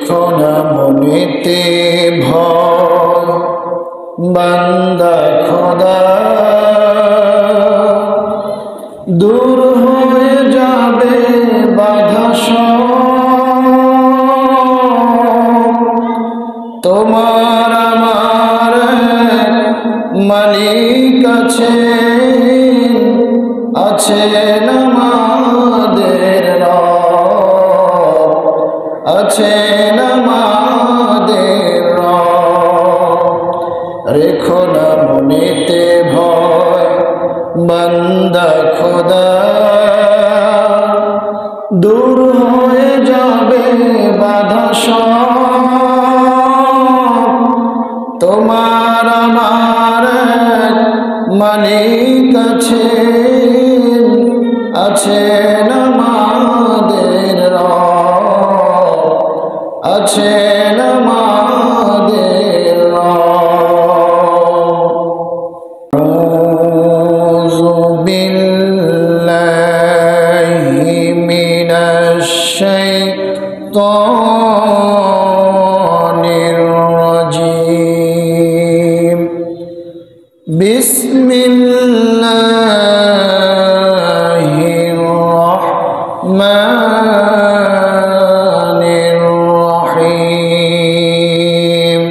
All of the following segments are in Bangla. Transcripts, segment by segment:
রেখো না মনেতে ভয় বান্দা খোদা, দূর হয়ে যাবে বাধা সব। তোমার আমার মালিক আছেন আমাদের রব, আছেন আমাদের রব। রেখো না মনেতে ভয় বান্দা খোদা, দূর হয়ে যাবে বাধা সব। তোমার আমার মালিক আছেন আমাদের রব, আছেন আমাদের রব। আউযু বিল্লাহি মিনাশ শাইতানির রাজীম। বিসমিল্লাহির রহমানির রহিম।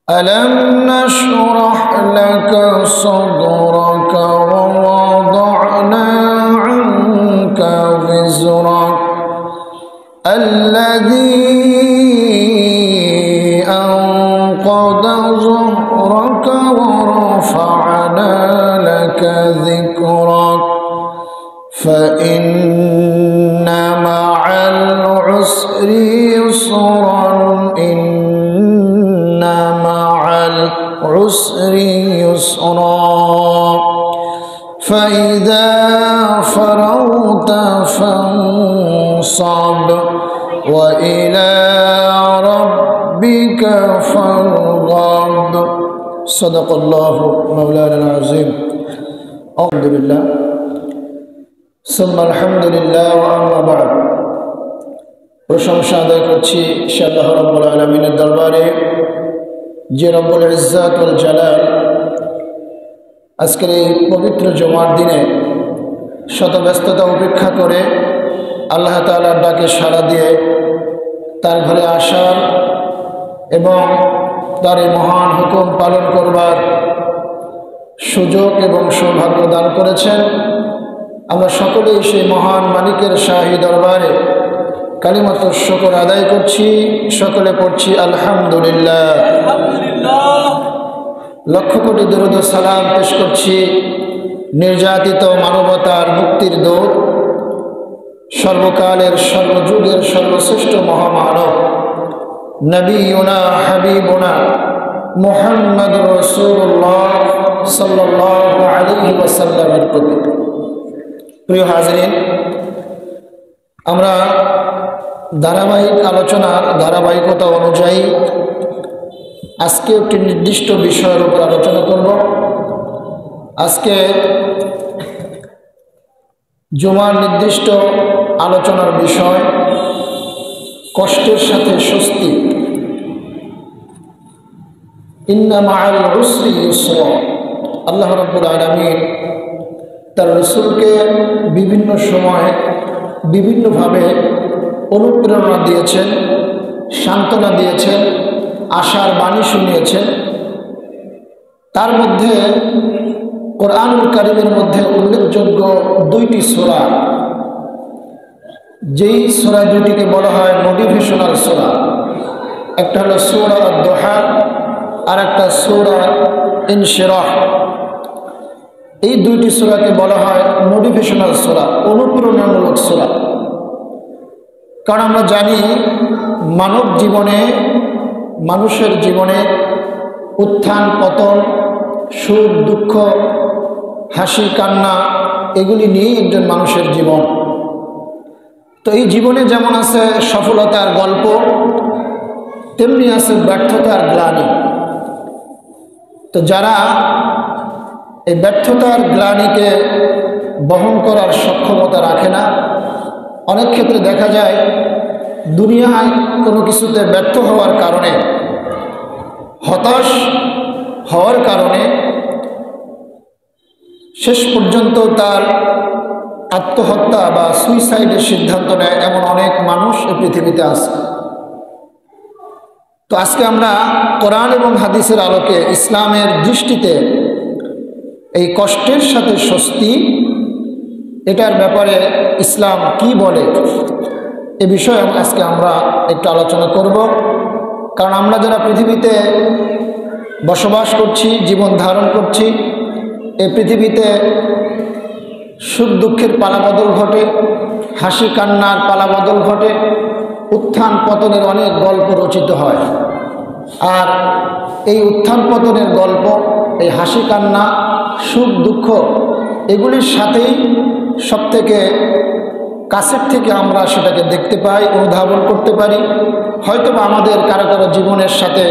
আলাম নাশরাহ লাকা সাদরাকা ওয়া ওয়াদা'না আনকা বিজরাক আল্লাযী আনকাযা যহরাকা ওয়া রাফa'না লাকা যিকরাক ফাইন্না মা'আল উসরি ইউসরান ইন্না মা'আল উসরি ইউসরা ফাইযা ফারাগতা ফানসাব ওয়া ইলা রাব্বিকা ফারগাব। সাদাকাল্লাহু মাওলানা আযীম। আলহামদুলিল্লাহ সুম্মা আলহামদুলিল্লাহ ওয়া আম্মা বা'দ। প্রশংসা আদায় করছি সে আল্লাহ রাব্বুল আলামিনের দরবারে, যে রব্বুল ইজ্জত ওয়াল জালাল আজকের এই পবিত্র জুমার দিনে শত ব্যস্ততা উপেক্ষা করে আল্লাহ তাআলার ডাকে সাড়া দিয়ে তার ঘরে আসার এবং তার এই মহান হুকুম পালন করবার সুযোগ এবং সৌভাগ্য দান করেছেন। আমরা সকলেই সেই মহান মালিকের শাহী দরবারে কালিমাতুশ শুকর আদায় করছি, সকলে পড়ছি আলহামদুলিল্লাহ। লক্ষ কোটি দরুদ ও সালাম পেশ করছি নির্যাতিত মানবতার মুক্তির দূত, সর্বকালের সর্বযুগের সর্বশ্রেষ্ঠ মহামানব নবিয়ুনা হাবিবুনা মুহাম্মদুর রাসূলুল্লাহ সাল্লাল্লাহু আলাইহি ওয়াসাল্লামের প্রতি। প্রিয় হাজরিন, আমরা ধারাবাহিক আলোচনার ধারাবাহিকতা অনুযায়ী আজকে একটি নির্দিষ্ট বিষয়ের উপর আলোচনা করব। আজকে জুমার নির্দিষ্ট আলোচনার বিষয় কষ্টের সাথে স্বস্তি। ইন্না মা'আল উসরি ইউসরা। আল্লাহ রাব্বুল আলামিন তার রাসূলকে বিভিন্ন সময় বিভিন্নভাবে অনুপ্রেরণা দিয়েছেন, সান্ত্বনা দিয়েছেন, আশার বাণী শুনিয়েছেন। তার মধ্যে কোরআনুল কারীমের মধ্যে উল্লেখযোগ্য দুইটি সূরা, যেই সূরা দুটিকে বলা হয় মোটিভেশনাল সূরা। একটা হলো সূরা আদ-দুহা আর একটা সূরা ইনশিরাহ। এই দুইটি সূরাকে বলা হয় মোটিভেশনাল সূরা, অনুপ্রেরণামূলক সূরা। কারণ আমরা জানি মানব জীবনে, মানুষের জীবনে উত্থান পতন, সুখ দুঃখ, হাসি কান্না, এগুলি নিয়েই একজন মানুষের জীবন। তো এই জীবনে যেমন আছে সফলতার গল্প, তেমনি আছে ব্যর্থতার গ্লানি। তো যারা এই ব্যর্থতার গ্লানিকে বহন করার সক্ষমতা রাখে না, অনেক ক্ষেত্রে দেখা যায় দুনিয়ায় কোনো কিছুতে ব্যর্থ হওয়ার কারণে, হতাশ হওয়ার কারণে শেষ পর্যন্ত তার আত্মহত্যা বা সুইসাইডের সিদ্ধান্ত নেয়, এমন অনেক মানুষ এই পৃথিবীতে আছে। তো আজকে আমরা কোরআন এবং হাদিসের আলোকে ইসলামের দৃষ্টিতে এই কষ্টের সাথে স্বস্তি, এটার ব্যাপারে ইসলাম কি বলে, এ বিষয়ে আজকে আমরা একটু আলোচনা করব। কারণ আমরা যারা পৃথিবীতে বসবাস করছি, জীবন ধারণ করছি, এই পৃথিবীতে সুখ দুঃখের পালাবদল ঘটে, হাসি কান্নার পালাবদল ঘটে, উত্থান পতনের অনেক গল্প রচিত হয়। আর এই উত্থান পতনের গল্প, এই হাসি কান্না, সুখ দুঃখ, এগুলির সাথেই সবথেকে কাছের থেকে আমরা সেটাকে দেখতে পাই, অনুধাবন করতে পারি। হয়তো বা আমাদের কারো কারো জীবনের সাথে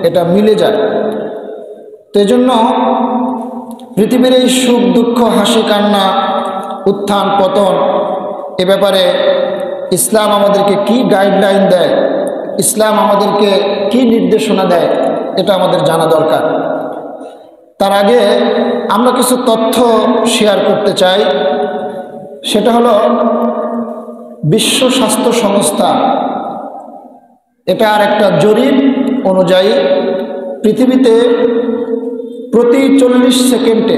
এটা মিলে যায়। তো এজন্য পৃথিবীর এই সুখ দুঃখ, হাসি কান্না, উত্থান পতন, এ ব্যাপারে ইসলাম আমাদেরকে কি গাইডলাইন দেয়, ইসলাম আমাদেরকে কি নির্দেশনা দেয়, এটা আমাদের জানা দরকার। তার আগে আমরা কিছু তথ্য শেয়ার করতে চাই। সেটা হলো বিশ্ব স্বাস্থ্য সংস্থা, এটার একটা জরিপ অনুযায়ী পৃথিবীতে প্রতি 40 সেকেন্ডে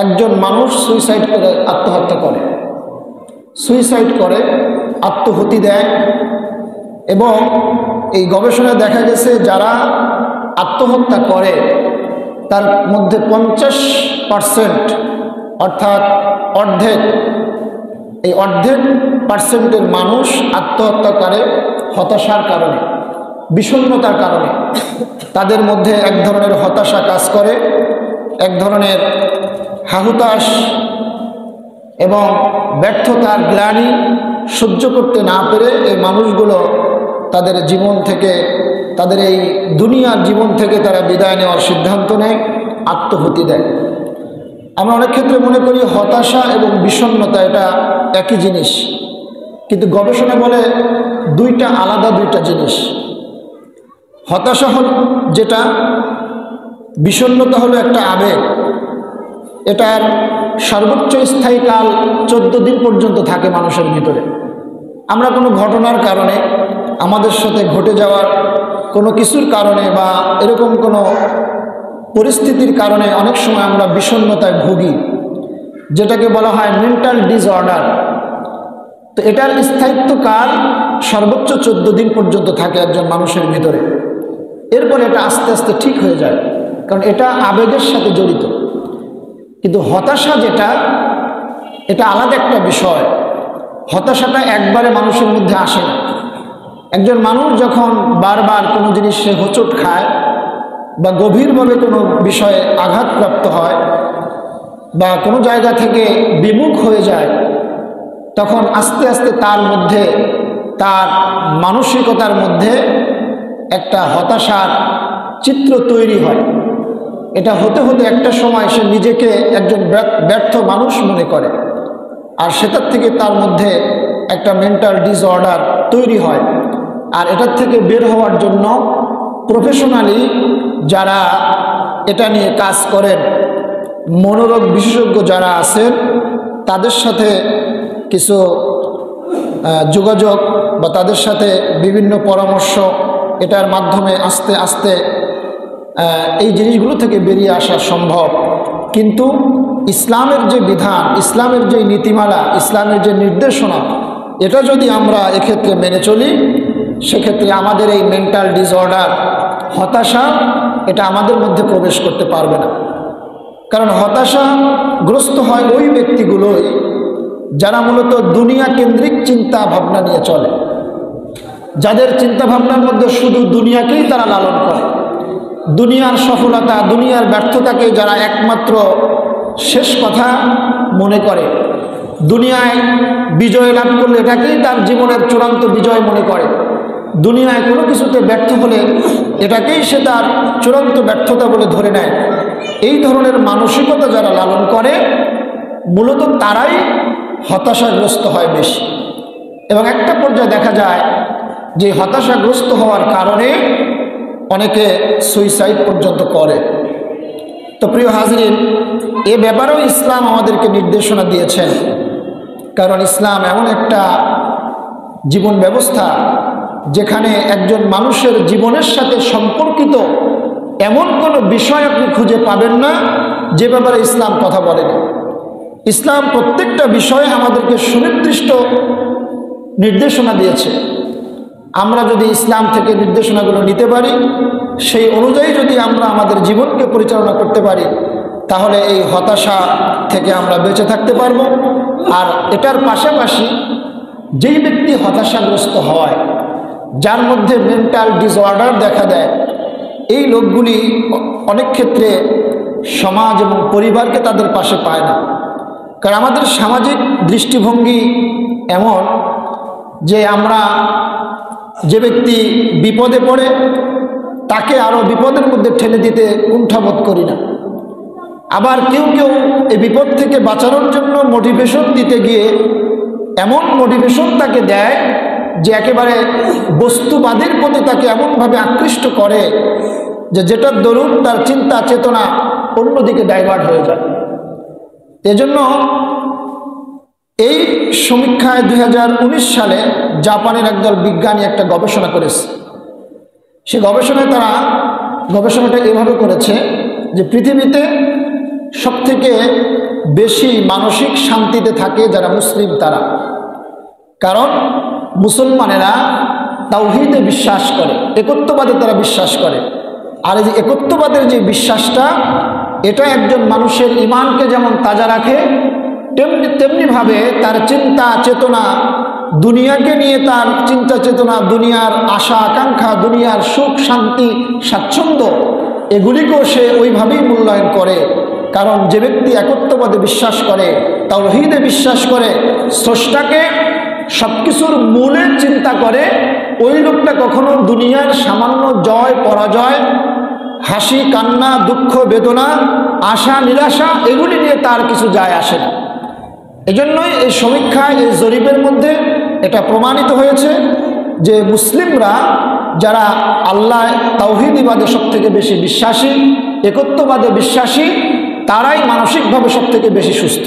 একজন মানুষ সুইসাইড করে, আত্মহত্যা করে, সুইসাইড করে, আত্মহুতি দেয়। এবং এই গবেষণায় দেখা গেছে যারা আত্মহত্যা করে তার মধ্যে 50%, অর্থাৎ অর্ধেক, এই অর্ধেক পার্সেন্টের মানুষ আত্মহত্যা করে হতাশার কারণে, বিষণ্ণতার কারণে। তাদের মধ্যে এক ধরনের হতাশা কাজ করে, এক ধরনের হাহুতাশ এবং ব্যর্থতার গ্লানি সহ্য করতে না পেরে এই মানুষগুলো তাদের জীবন থেকে, তাদের এই দুনিয়ার জীবন থেকে তারা বিদায় নেওয়ার সিদ্ধান্ত নেয়, আত্মহুতি দেয়। আমরা অনেক ক্ষেত্রে মনে করি হতাশা এবং বিষণ্ণতা এটা একই জিনিস, কিন্তু গবেষণা বলে দুইটা আলাদা দুইটা জিনিস। হতাশা হল যেটা, বিষণ্ণতা হলো একটা আবেগ। এটার সর্বোচ্চ স্থায়ী কাল 14 দিন পর্যন্ত থাকে মানুষের ভিতরে। আমরা কোনো ঘটনার কারণে, আমাদের সাথে ঘটে যাওয়ার কোনো কিছুর কারণে বা এরকম কোনো পরিস্থিতির কারণে অনেক সময় আমরা বিষণ্ণতায় ভুগি, যেটাকে বলা হয় মেন্টাল ডিসঅর্ডার। তো এটার স্থায়িত্বকাল সর্বোচ্চ 14 দিন পর্যন্ত থাকে একজন মানুষের ভিতরে। এরপর এটা আস্তে আস্তে ঠিক হয়ে যায়, কারণ এটা আবেগের সাথে জড়িত। কিন্তু হতাশা যেটা, এটা আলাদা একটা বিষয়। হতাশাটা একবারে মানুষের মধ্যে আসে না। একজন মানুষ যখন বারবার কোনো জিনিস সে হোঁচট খায় বা গভীরভাবে কোনো বিষয়ে আঘাতপ্রাপ্ত হয় বা কোনো জায়গা থেকে বিমুখ হয়ে যায়, তখন আস্তে আস্তে তার মধ্যে, তার মানসিকতার মধ্যে একটা হতাশার চিত্র তৈরি হয়। এটা হতে হতে একটা সময় সে নিজেকে একজন ব্যর্থ মানুষ মনে করে, আর সেটার থেকে তার মধ্যে একটা মেন্টাল ডিসঅর্ডার তৈরি হয়। আর এটার থেকে বের হওয়ার জন্য প্রফেশনালি যারা এটা নিয়ে কাজ করেন, মনোরোগ বিশেষজ্ঞ যারা আছেন, তাদের সাথে কিছু যোগাযোগ বা তাদের সাথে বিভিন্ন পরামর্শ, এটার মাধ্যমে আস্তে আস্তে এই জিনিসগুলো থেকে বেরিয়ে আসা সম্ভব। কিন্তু ইসলামের যে বিধান, ইসলামের যে নীতিমালা, ইসলামের যে নির্দেশনা, এটা যদি আমরা এক্ষেত্রে মেনে চলি, সেক্ষেত্রে আমাদের এই মেন্টাল ডিসঅর্ডার, হতাশা, এটা আমাদের মধ্যে প্রবেশ করতে পারবে না। কারণ হতাশাগ্রস্ত হয় ওই ব্যক্তিগুলোই যারা মূলত দুনিয়া কেন্দ্রিক চিন্তা ভাবনা নিয়ে চলে, যাদের চিন্তা ভাবনার মধ্যে শুধু দুনিয়াকেই তারা লালন করে, দুনিয়ার সফলতা, দুনিয়ার ব্যর্থতাকে যারা একমাত্র শেষ কথা মনে করে, দুনিয়ায় বিজয় লাভ করলে এটাকেই তার জীবনের চূড়ান্ত বিজয় মনে করে, দুনিয়ায় কোনো কিছুতে ব্যর্থ হলে এটাকেই সে তার চূড়ান্ত ব্যর্থতা বলে ধরে নেয়। এই ধরনের মানসিকতা যারা লালন করে, মূলত তারাই হতাশাগ্রস্ত হয় বেশি। এবং একটা পর্যায়ে দেখা যায় যে হতাশাগ্রস্ত হওয়ার কারণে অনেকে সুইসাইড পর্যন্ত করে। তো প্রিয় হাজরিন, এ ব্যাপারেও ইসলাম আমাদেরকে নির্দেশনা দিয়েছেন, কারণ ইসলাম এমন একটা জীবন ব্যবস্থা যেখানে একজন মানুষের জীবনের সাথে সম্পর্কিত এমন কোনো বিষয় আপনি খুঁজে পাবেন না যে ব্যাপারে ইসলাম কথা বলেন। ইসলাম প্রত্যেকটা বিষয়ে আমাদেরকে সুনির্দিষ্ট নির্দেশনা দিয়েছে। আমরা যদি ইসলাম থেকে নির্দেশনাগুলো নিতে পারি, সেই অনুযায়ী যদি আমরা আমাদের জীবনকে পরিচালনা করতে পারি, তাহলে এই হতাশা থেকে আমরা বেঁচে থাকতে পারব। আর এটার পাশাপাশি যেই ব্যক্তি হতাশাগ্রস্ত হয়, যার মধ্যে মেন্টাল ডিসঅর্ডার দেখা দেয়, এই লোকগুলি অনেক ক্ষেত্রে সমাজ এবং পরিবারকে তাদের পাশে পায় না। কারণ আমাদের সামাজিক দৃষ্টিভঙ্গি এমন যে আমরা যে ব্যক্তি বিপদে পড়ে তাকে আরও বিপদের মধ্যে ঠেলে দিতে কুণ্ঠাবোধ করি না। আবার কেউ কেউ এই বিপদ থেকে বাঁচানোর জন্য মোটিভেশন দিতে গিয়ে এমন মোটিভেশন তাকে দেয় যে একেবারে বস্তুবাদের প্রতি তাকে এমনভাবে আকৃষ্ট করে যে যেটার দরুন তার চিন্তা চেতনা অন্যদিকে ডাইভার্ট হয়ে যায়। এজন্য এই সমীক্ষায় 2019 সালে জাপানের একদল বিজ্ঞানী একটা গবেষণা করেছে। সে গবেষণাটা এভাবে করেছে যে পৃথিবীতে সবথেকে বেশি মানসিক শান্তিতে থাকে যারা মুসলিম তারা। কারণ মুসলমানেরা তাওহীদে বিশ্বাস করে, একত্ববাদে তারা বিশ্বাস করে। আর এই যে একত্ববাদের যে বিশ্বাসটা, এটা একজন মানুষের ঈমানকে যেমন তাজা রাখে, তেমনিভাবে তার চিন্তা চেতনা, দুনিয়াকে নিয়ে তার চিন্তা চেতনা, দুনিয়ার আশা আকাঙ্ক্ষা, দুনিয়ার সুখ শান্তি স্বাচ্ছন্দ্য, এগুলিকেও সে ওইভাবেই মূল্যায়ন করে। কারণ যে ব্যক্তি একত্ববাদে বিশ্বাস করে, তাওহীদে বিশ্বাস করে, স্রষ্টাকে সব কিছুর মূলে চিন্তা করে, ওই লোকটা কখনো দুনিয়ার সামান্য জয় পরাজয়, হাসি কান্না, দুঃখ বেদনা, আশা নিরাশা, এগুলি নিয়ে তার কিছু যায় আসে না। এজন্যই এই সমীক্ষায়, এই জরিপের মধ্যে এটা প্রমাণিত হয়েছে যে মুসলিমরা যারা আল্লাহ তাওহীদবাদে সব থেকে বেশি বিশ্বাসী, একত্ববাদে বিশ্বাসী, তারাই মানসিকভাবে সব থেকে বেশি সুস্থ।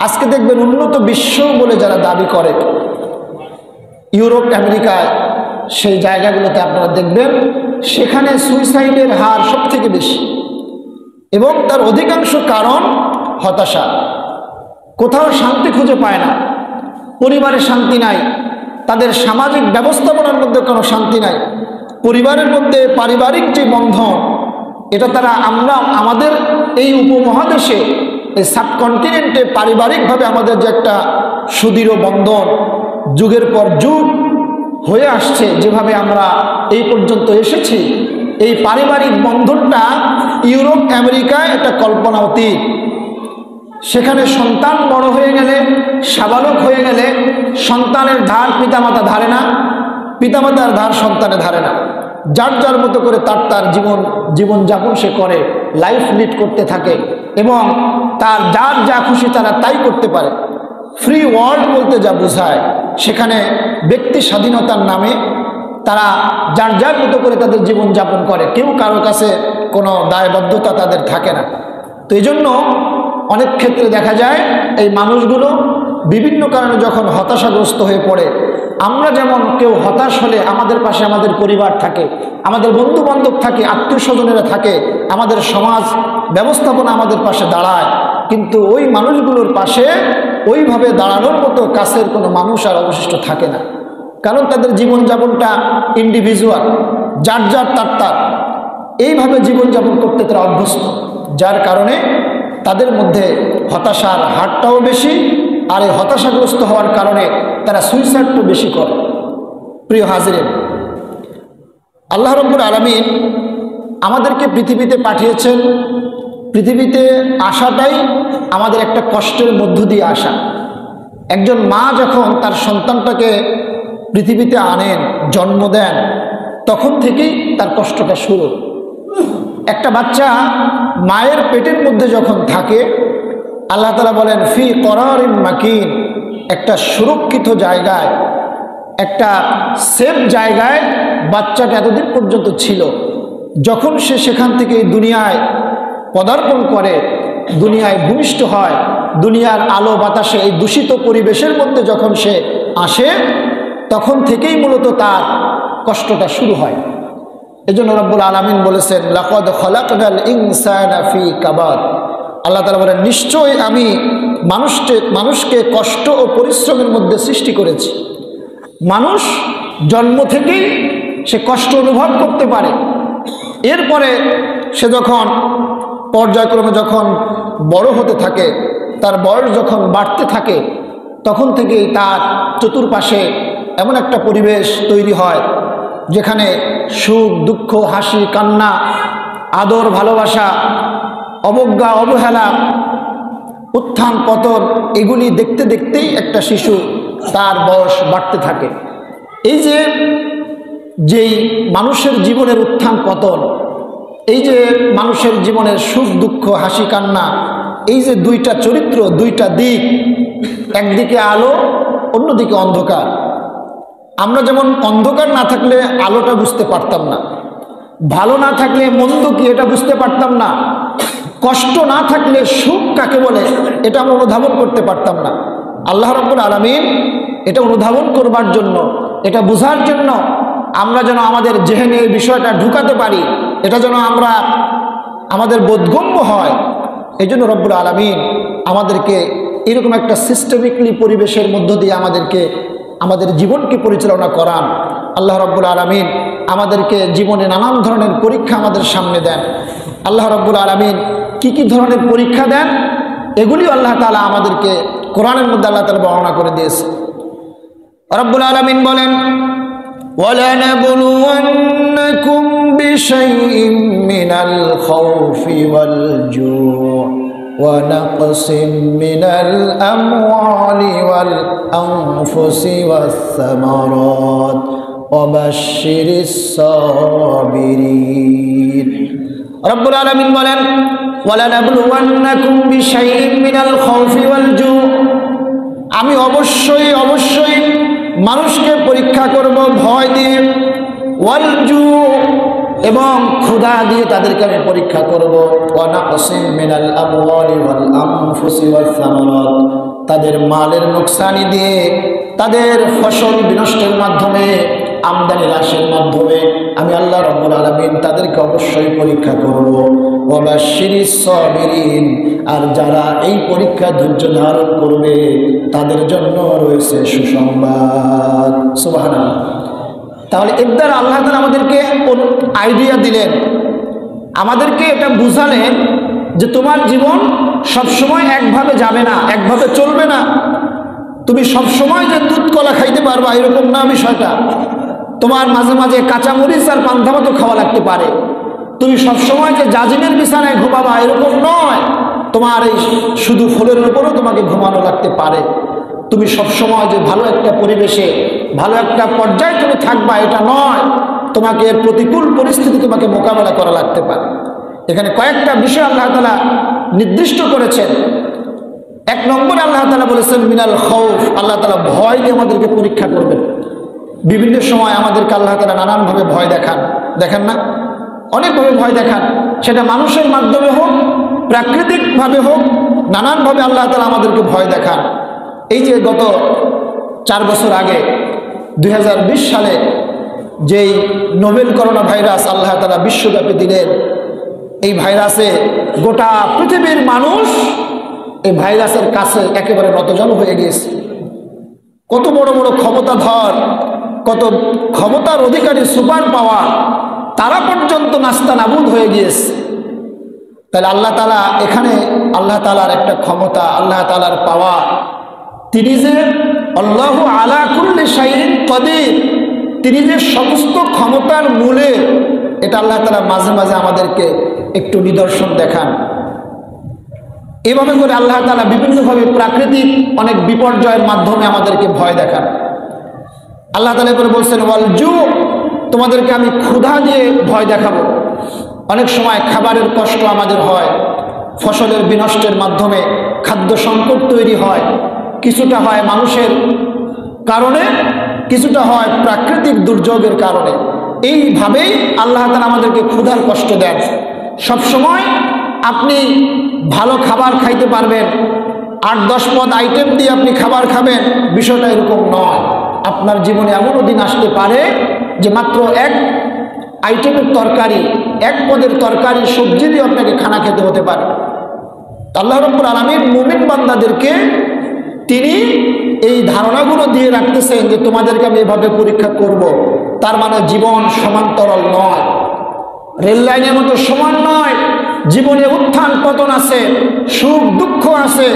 আজকে দেখবেন উন্নত বিশ্ব বলে যারা দাবি করে, ইউরোপ আমেরিকায় সেই জায়গাগুলোতে আপনারা দেখবেন সেখানে সুইসাইডের হার সব থেকে বেশি, এবং তার অধিকাংশ কারণ হতাশা। কোথাও শান্তি খুঁজে পায় না, পরিবারে শান্তি নাই, তাদের সামাজিক ব্যবস্থাপনার মধ্যে কোনো শান্তি নাই, পরিবারের মধ্যে পারিবারিক যে বন্ধন, এটা আমরা আমাদের এই উপমহাদেশে, এই সাবকন্টিনেন্টে পারিবারিকভাবে আমাদের যে একটা সুদৃঢ় বন্ধন যুগের পর যুগ হয়ে আসছে, যেভাবে আমরা এই পর্যন্ত এসেছি, এই পারিবারিক বন্ধনটা ইউরোপ আমেরিকায় একটা কল্পনা অতীত। সেখানে সন্তান বড় হয়ে গেলে, সাবালক হয়ে গেলে সন্তানের ধার পিতামাতা ধারে না, পিতামাতার ধার সন্তানে ধারে না। যার যার মতো করে তার জীবনযাপন সে করে, লাইফ লিড করতে থাকে, এবং তার যার যা খুশি তারা তাই করতে পারে। ফ্রি ওয়ার্ল্ড বলতে যা বোঝায়, সেখানে ব্যক্তি স্বাধীনতার নামে তারা যার যার মতো করে তাদের জীবনযাপন করে, কেউ কারো কাছে কোনো দায়বদ্ধতা তাদের থাকে না। তো এই জন্য অনেক ক্ষেত্রে দেখা যায় এই মানুষগুলো বিভিন্ন কারণে যখন হতাশাগ্রস্ত হয়ে পড়ে, আমরা যেমন কেউ হতাশ হলে আমাদের পাশে আমাদের পরিবার থাকে, আমাদের বন্ধু বান্ধব থাকে, আত্মীয় স্বজনেরা থাকে, আমাদের সমাজ ব্যবস্থাপনা আমাদের পাশে দাঁড়ায়, কিন্তু ওই মানুষগুলোর পাশে ওইভাবে দাঁড়ানোর মতো কাছের কোনো মানুষ আর অবশিষ্ট থাকে না। কারণ তাদের জীবনযাপনটা ইন্ডিভিজুয়াল, যার যার তার এইভাবে জীবনযাপন করতে তারা অভ্যস্ত, যার কারণে তাদের মধ্যে হতাশার হারটাও বেশি, আর এই হতাশাগ্রস্ত হওয়ার কারণে তারা সুইসাইডও বেশি করে। প্রিয় হাজিরিন, আল্লাহ রাব্বুল আলামিন আমাদেরকে পৃথিবীতে পাঠিয়েছেন। পৃথিবীতে আসাটাই আমাদের একটা কষ্টের মধ্য দিয়ে আসা। একজন মা যখন তার সন্তানটাকে পৃথিবীতে আনেন, জন্ম দেন, তখন থেকেই তার কষ্টটা শুরু। একটা বাচ্চা মায়ের পেটের মধ্যে যখন থাকে, আল্লাহ তাআলা বলেন ফি করারিন মাকিন, একটা সুরক্ষিত জায়গায়, একটা সেফ জায়গায় বাচ্চাটা এতদিন পর্যন্ত ছিল। যখন সে সেখান থেকে দুনিয়ায় পদার্পণ করে, দুনিয়ায় ভূমিষ্ঠ হয়, দুনিয়ার আলো বাতাসে এই দূষিত পরিবেশের মধ্যে যখন সে আসে, তখন থেকেই মূলত তার কষ্টটা শুরু হয়। এজন্য রব্বুল আলামিন বলেছেন, লাকাদ খালাকনাল ইনসানা ফি কাবাদ। আল্লাহ তাআলা বলেন, নিশ্চয়ই আমি মানুষকে কষ্ট ও পরিশ্রমের মধ্যে সৃষ্টি করেছি। মানুষ জন্ম থেকেই সে কষ্ট অনুভব করতে পারে। এরপরে সে যখন পর্যায়ক্রমে যখন বড় হতে থাকে, তার বয়স যখন বাড়তে থাকে, তখন থেকেই তার চতুর্পাশে এমন একটা পরিবেশ তৈরি হয় যেখানে সুখ দুঃখ, হাসি কান্না, আদর ভালোবাসা, অবজ্ঞা অবহেলা, উত্থান পতন, এগুলি দেখতে দেখতেই একটা শিশু তার বয়স বাড়তে থাকে। এই যেই মানুষের জীবনের উত্থান পতন, এই যে মানুষের জীবনের সুখ দুঃখ হাসি কান্না, এই যে দুইটা চরিত্র, দুইটা দিক, একদিকে আলো অন্যদিকে অন্ধকার। আমরা যেমন অন্ধকার না থাকলে আলোটা বুঝতে পারতাম না, ভালো না থাকলে মন্দ কি এটা বুঝতে পারতাম না, কষ্ট না থাকলে সুখ কাকে বলে এটা আমরা অনুধাবন করতে পারতাম না। আল্লাহ রাব্বুল আলামিন এটা অনুধাবন করবার জন্য, এটা বোঝার জন্য, আমরা যেন আমাদের জেহেনে এই বিষয়টা ঢুকাতে পারি, এটা যেন আমরা আমাদের বোধগম্য হয়, এই জন্য রব্বুল আলামিন আমাদেরকে এরকম একটা সিস্টেমিকলি পরিবেশের মধ্য দিয়ে আমাদের জীবনকে পরিচালনা করান। আল্লাহ রাব্বুল আলামিন আমাদেরকে জীবনে নানান ধরনের পরীক্ষা আমাদের সামনে দেন। আল্লাহ রাব্বুল আলামিন কি কি ধরনের পরীক্ষা দেন, এগুলিও আল্লাহ তাআলা আমাদেরকে কোরআনের মধ্যে আল্লাহ তাআলা বর্ণনা করে দিয়েছে। রাব্বুল আলামিন বলেন, وَلَنَبْلُوَنَّكُمْ بِشَيْءٍ مِّنَ الْخَوْفِ وَالْجُوعِ وَنَقْصٍ مِّنَ الْأَمْوَالِ وَالْأَنفُسِ وَالثَّمَرَاتِ وَبَشِّرِ الصَّابِرِينَ। রব্বুল আলামিন বলেন, وَلَنَبْلُوَنَّكُمْ بِشَيْءٍ مِّنَ الْخَوْفِ وَالْجُوعِ, আমি অবশ্যই মানুষকে পরীক্ষা করব ভয় দিয়ে, ওয়াল জু, এবং ক্ষুধা দিয়ে তাদেরকে আমি পরীক্ষা করব, ওয়া নাকসিম মিনাল আমওয়ালি ওয়াল আনফুসি ওয়াস সামারাত, তাদের মালের নোকসানি দিয়ে, তাদের ফসল বিনষ্টের মাধ্যমে, আমদানি হ্রাসের মাধ্যমে আমি আল্লাহ রাব্বুল আলামিন তাদেরকে অবশ্যই পরীক্ষা করব। ওয়া বাশশিরিস সাবিরিন, আর যারা এই পরীক্ষা ধৈর্য ধারণ করবে তাদের জন্য রয়েছে সুসংবাদ। সুবহানাল্লাহ। তাহলে এর দ্বারা আল্লাহ তাআলা আমাদেরকে আইডিয়া দিলেন, আমাদেরকে এটা বুঝালেন যে তোমার জীবন সবসময় একভাবে যাবে না, একভাবে চলবে না। তুমি সবসময় যে দুধ কলা খাইতে পারবা এরকম না বিষয়টা। তোমার মাঝে মাঝে কাঁচামরিচ আর পান্তা ভাতও খাওয়া লাগতে পারে। তুমি সবসময় যে জাজিমের বিছানায় ঘুমাবা এরকম নয়। তোমার এই শুধু ফুলের উপরও তোমাকে ঘুমানো লাগতে পারে। তুমি সবসময় যে ভালো একটা পরিবেশে, ভালো একটা পর্যায়ে তুমি থাকবা এটা নয়। তোমাকে এর প্রতিকূল পরিস্থিতি তোমাকে মোকাবেলা করা লাগতে পারে। এখানে কয়েকটা বিষয় আল্লাহ তাআলা নির্দিষ্ট করেছেন। এক নম্বরে আল্লাহ তাআলা বলেছেন মিনাল খাউফ, আল্লাহ তাআলা ভয় দিয়ে আমাদেরকে পরীক্ষা করবেন। বিভিন্ন সময় আমাদেরকে আল্লাহ তাআলা নানানভাবে ভয় দেখেন না, অনেকভাবে ভয় দেখান। সেটা মানুষের মাধ্যমে হোক, প্রাকৃতিকভাবে হোক, নানানভাবে আল্লাহ তাআলা আমাদেরকে ভয় দেখান। এই যে গত 4 বছর আগে 2020 সালে যেই নোভেল করোনা ভাইরাস আল্লাহ তাআলা বিশ্বব্যাপী দিলেন, এই ভাইরাসে গোটা পৃথিবীর মানুষ এই ভাইরাসের কাছে একেবারে নতজানু হয়ে গিয়েছে। কত বড় বড় ক্ষমতাধর, কত ক্ষমতার অধিকারী, সুপার পাওয়ার, তারা পর্যন্ত নাস্তানাবুদ হয়ে গিয়েছে। তাহলে আল্লাহ তাআলা এখানে, আল্লাহ তাআলার একটা ক্ষমতা, আল্লাহ তাআলার পাওয়া, তিনি যে আল্লাহু আলা কুল্লি শাইইন কাদির, তিনি যে সমস্ত ক্ষমতার মূলে, এটা আল্লাহ তাআলা মাঝে মাঝে আমাদেরকে একটু নিদর্শন দেখান। এভাবে করে আল্লাহ তাআলা বিভিন্নভাবে প্রাকৃতিক অনেক বিপর্যয়ের মাধ্যমে আমাদেরকে ভয় দেখান। আল্লাহ তাআলা করে বলছেন ওয়াল জু, তোমাদেরকে আমি ক্ষুধা দিয়ে ভয় দেখাবো। অনেক সময় খাবারের কষ্ট আমাদের হয়, ফসলের বিনষ্টের মাধ্যমে খাদ্য সংকট তৈরি হয়, কিছুটা হয় মানুষের কারণে, কিছুটা হয় প্রাকৃতিক দুর্যোগের কারণে। এইভাবেই আল্লাহ তাআলা আমাদেরকে ক্ষুধার কষ্ট দেন। সবসময় আপনি ভালো খাবার খাইতে পারবেন, 8-10 পদ আইটেম দিয়ে আপনি খাবার খাবেন, বিষয়টা এরকম নয়। আপনার জীবনে এমনও দিন আসতে পারে যে মাত্র এক আইটেমের তরকারি, এক পদের তরকারি সবজি দিয়ে আপনাকে খানা খেতে হতে পারে। আল্লাহ রাব্বুল আলামিন মুমিন বান্দাদেরকে তিনি এই ধারণাগুলো দিয়ে রাখতেছেন যে তোমাদেরকে আমি এভাবে পরীক্ষা করব। তার মানে জীবন সমান্তরাল নয়, রেল লাইনের মতো সমান নয়। জীবনে উত্থান পতন আছে, সুখ দুঃখ আছে,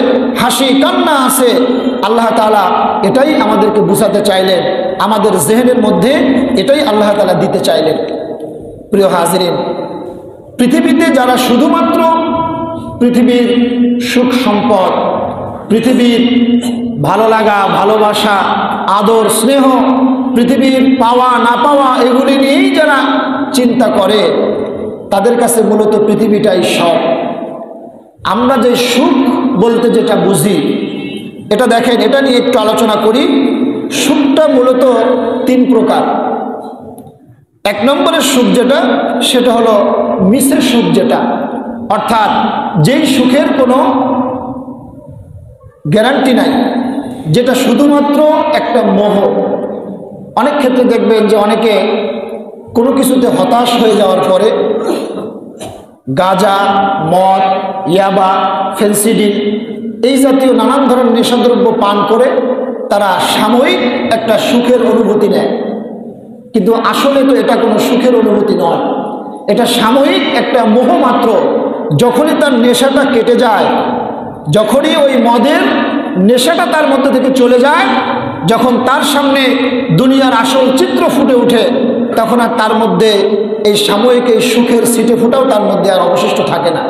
হাসি কান্না আছে। আল্লাহ তাআলা এটাই আমাদেরকে বুঝাতে চাইলেন, আমাদের জেহেনের মধ্যে এটাই আল্লাহ তাআলা দিতে চাইলেন। প্রিয় হাজিরিন, পৃথিবীতে যারা শুধুমাত্র পৃথিবীর সুখ সম্পদ, পৃথিবীর ভালো লাগা, ভালোবাসা, আদর, স্নেহ, পৃথিবীর পাওয়া না পাওয়া এগুলি নিয়েই যারা চিন্তা করে, তাদের কাছে মূলত পৃথিবীটাই সব। আমরা যে সুখ বলতে যেটা বুঝি, এটা দেখেন, এটা নিয়ে একটু আলোচনা করি। সুখটা মূলত 3 প্রকার। 1 নম্বরের সুখ যেটা, সেটা হলো মিছে সুখ, যেটা অর্থাৎ যেই সুখের কোনো গ্যারান্টি নাই, যেটা শুধুমাত্র একটা মোহ। অনেক ক্ষেত্রে দেখবেন যে অনেকে কোনো কিছুতে হতাশ হয়ে যাওয়ার পরে গাঁজা, মদ, ইয়াবা, ফেন্সিডিল এই জাতীয় নানান ধরনের নেশাদ্রব্য পান করে তারা সাময়িক একটা সুখের অনুভূতি নেয়। কিন্তু আসলে তো এটা কোনো সুখের অনুভূতি নয়, এটা সাময়িক একটা মোহ মাত্র। যখনই তার নেশাটা কেটে যায়, যখনই ওই মদের নেশাটা তার মধ্যে থেকে চলে যায়, যখন তার সামনে দুনিয়ার আসল চিত্র ফুটে ওঠে, তখন আর তার মধ্যে এই সাময়িক এই সুখের ছিটে ফোটাও তার মধ্যে আর অবশিষ্ট থাকে না।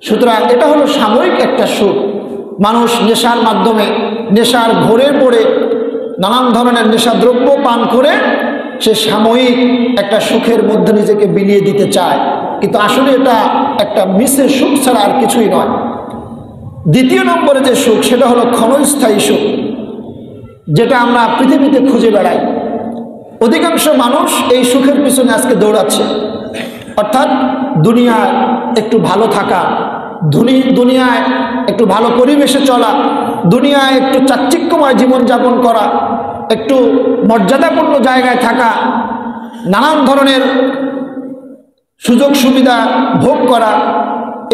সুতরাং এটা হলো সাময়িক একটা সুখ। মানুষ নেশার মাধ্যমে, নেশার ঘোরে পড়ে, নানান ধরনের নেশাদ্রব্য পান করে সে সাময়িক একটা সুখের মধ্যে নিজেকে বিলিয়ে দিতে চায়, কিন্তু আসলে এটা একটা মিছে সুখ ছাড়া আর কিছুই নয়। দ্বিতীয় নম্বরে যে সুখ, সেটা হলো ক্ষণস্থায়ী সুখ, যেটা আমরা পৃথিবীতে খুঁজে বেড়াই। অধিকাংশ মানুষ এই সুখের পিছনে আজকে দৌড়াচ্ছে, অর্থাৎ দুনিয়ায় একটু ভালো থাকা, দুনিয়ায় একটু ভালো পরিবেশে চলা, দুনিয়ায় একটু চাকচিক্যময় জীবনযাপন করা, একটু মর্যাদাপূর্ণ জায়গায় থাকা, নানান ধরনের সুযোগ সুবিধা ভোগ করা।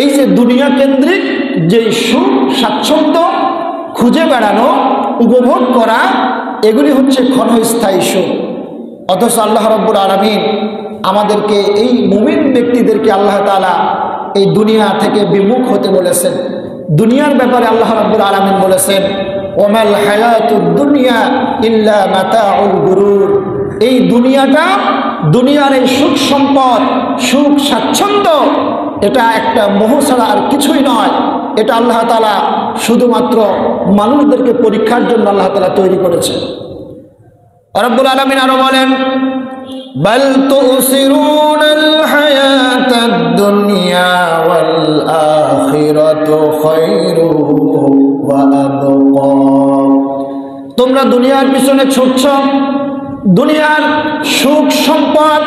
এই যে দুনিয়া কেন্দ্রিক যে সুখ স্বাচ্ছন্দ্য খুঁজে বেড়ানো, উপভোগ করা, এগুলি হচ্ছে ক্ষণস্থায়ী সুখ। অথচ আল্লাহ রাব্বুল আলামিন আমাদেরকে, এই মুমিন ব্যক্তিদেরকে আল্লাহ তাআলা এই দুনিয়া থেকে বিমুখ হতে বলেছেন। দুনিয়ার ব্যাপারে আল্লাহ রাব্বুল আলামিন বলেছেন, ওয়ামাল হায়াতুদ দুনিয়া ইল্লা মাতাউল গুরুর। এই দুনিয়াটা, দুনিয়ার এই সুখ সম্পদ, সুখ স্বাচ্ছন্দ্য, এটা একটা মোহ ছাড়া আর কিছুই নয়। এটা আল্লাহ তাআলা শুধুমাত্র মানুষদেরকে পরীক্ষার জন্য আল্লাহ তাআলা তৈরি করেছে। রব্বুল আলামিন আরো বলেন, বাল তুসিরুনাল হায়াতাদ দুনিয়া ওয়াল আখিরাতু খায়রু ওয়া আবকা। তোমরা দুনিয়ার পিছনে ছুটছ, দুনিয়ার সুখ সম্পদ,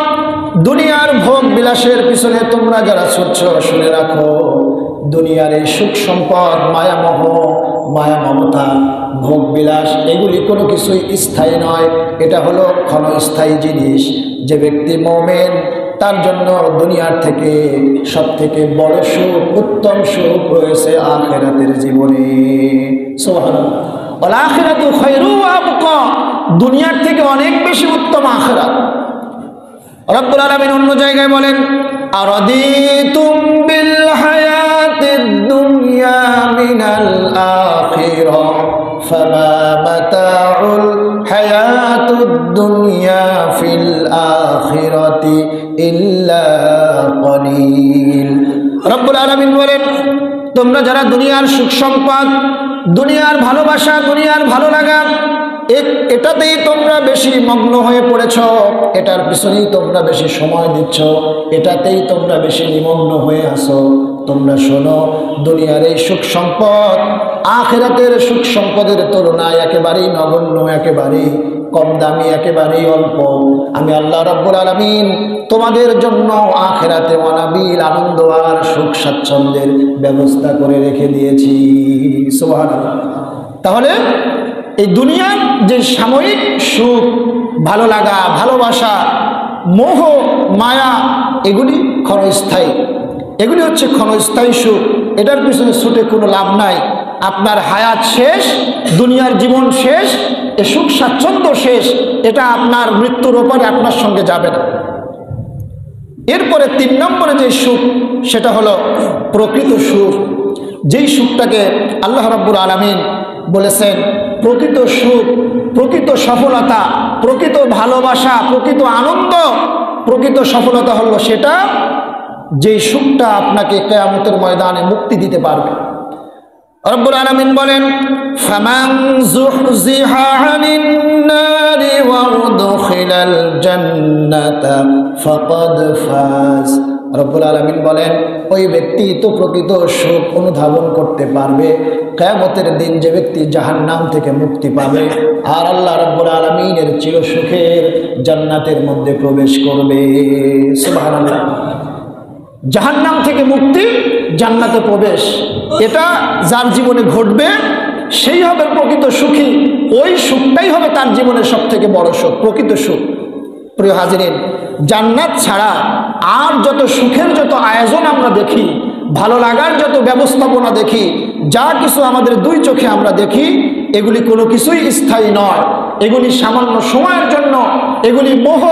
দুনিয়ার ভোগ বিলাসের পিছনে তোমরা যারা ছুটছ, শুনে রাখো, দুনিয়ার এই সুখ সম্পদ, মায়ামোহ, মায়া মমতা, ভোগ বিলাস, এগুলি কোনো কিছুই স্থায়ী নয়। এটা হলো ক্ষণস্থায়ী জিনিস। যে ব্যক্তি মুমিন, তার জন্য দুনিয়ার থেকে সব থেকে বড় সুখ, উত্তম সুখ রয়েছে আখিরাতের জীবনে। সুবহানাল্লাহ। ওয়াল আখিরাতু খায়রু ওয়া আবকা। দুনিয়ার থেকে অনেক বেশি উত্তম আখিরাত। রব্বুল আলামিন অন্য জায়গায় বলেন, আরাদিতুম বিল হায়াতিদ দুনিয়া মিনাল আখিরাহ ফামা মাতাউল হায়াতুদ দুনিয়া ফিল আখিরাতি ইল্লা কলিল। রব্বুল আলামিন বলেন, তোমরা যারা দুনিয়ার সুখ সম্পদ, দুনিয়ার ভালোবাসা, দুনিয়ার ভালো লাগা, এটাতেই তোমরা বেশি মগ্ন হয়ে পড়েছ, এটার পিছনেই তোমরা বেশি সময় দিচ্ছ, এটাতেই তোমরা বেশি নিমগ্ন হয়ে আসো, তোমরা শোনো, দুনিয়ার এই সুখ সম্পদ আখিরাতের সুখ সম্পদের তুলনায় একেবারেই নগণ্য, একেবারেই কম দামি, একেবারেই অল্প। আমি আল্লাহ রাব্বুল আলামিন তোমাদের জন্য আখিরাতে অনাবিল আনন্দ আর সুখ স্বাচ্ছন্দ্যের ব্যবস্থা করে রেখে দিয়েছি। সুবহানাল্লাহ। তাহলে এই দুনিয়ার যে সাময়িক সুখ, ভালো লাগা, ভালোবাসা, মোহ, মায়া, এগুলি ক্ষণস্থায়ী, এগুলি হচ্ছে ক্ষণস্থায়ী সুখ। এটার পিছনে ছুটে কোনো লাভ নাই। আপনার হায়াত শেষ, দুনিয়ার জীবন শেষ, এ সুখ স্বাচ্ছন্দ্য শেষ, এটা আপনার মৃত্যুর ওপরে আপনার সঙ্গে যাবে না। এরপরে 3 নম্বরে যে সুখ, সেটা হলো প্রকৃত সুখ। যেই সুখটাকে আল্লাহ রাব্বুল আলামিন বলেছেন প্রকৃত সুখ, প্রকৃত সফলতা, প্রকৃত ভালোবাসা, প্রকৃত আনন্দ, প্রকৃত সফলতা হলো সেটা যেই সুখটা আপনাকে কিয়ামতের ময়দানে মুক্তি দিতে পারবে। রব্বুল আলামিন বলেন, ফামান যুহজিহা আনিন নারি ওয়া উদখিলাল জান্নাতা ফাকাদ ফাজ। রব্বুল আলামিন বলেন, ওই ব্যক্তি তো প্রকৃত সুখ অনুধাবন করতে পারবে কিয়ামতের দিন, যে ব্যক্তি জাহান্নাম থেকে মুক্তি পাবে আর আল্লাহ রব্বুল আলামিনের চির সুখের জান্নাতের মধ্যে প্রবেশ করবে। সুবহানাল্লাহ। জাহান্নাম থেকে মুক্তি, জান্নাতে প্রবেশ, এটা যার জীবনে ঘটবে সেই হবে প্রকৃত সুখী। ওই সুখটাই হবে তার জীবনের সবথেকে বড় সুখ, প্রকৃত সুখ। প্রিয় হাজিরিন, জান্নাত ছাড়া আর যত সুখের যত আয়োজন আমরা দেখি, ভালো লাগার যত ব্যবস্থাপনা দেখি, যা কিছু আমাদের 2 চোখে আমরা দেখি, এগুলি কোনো কিছুই স্থায়ী নয়। এগুলি সামান্য সময়ের জন্য, এগুলি মোহ,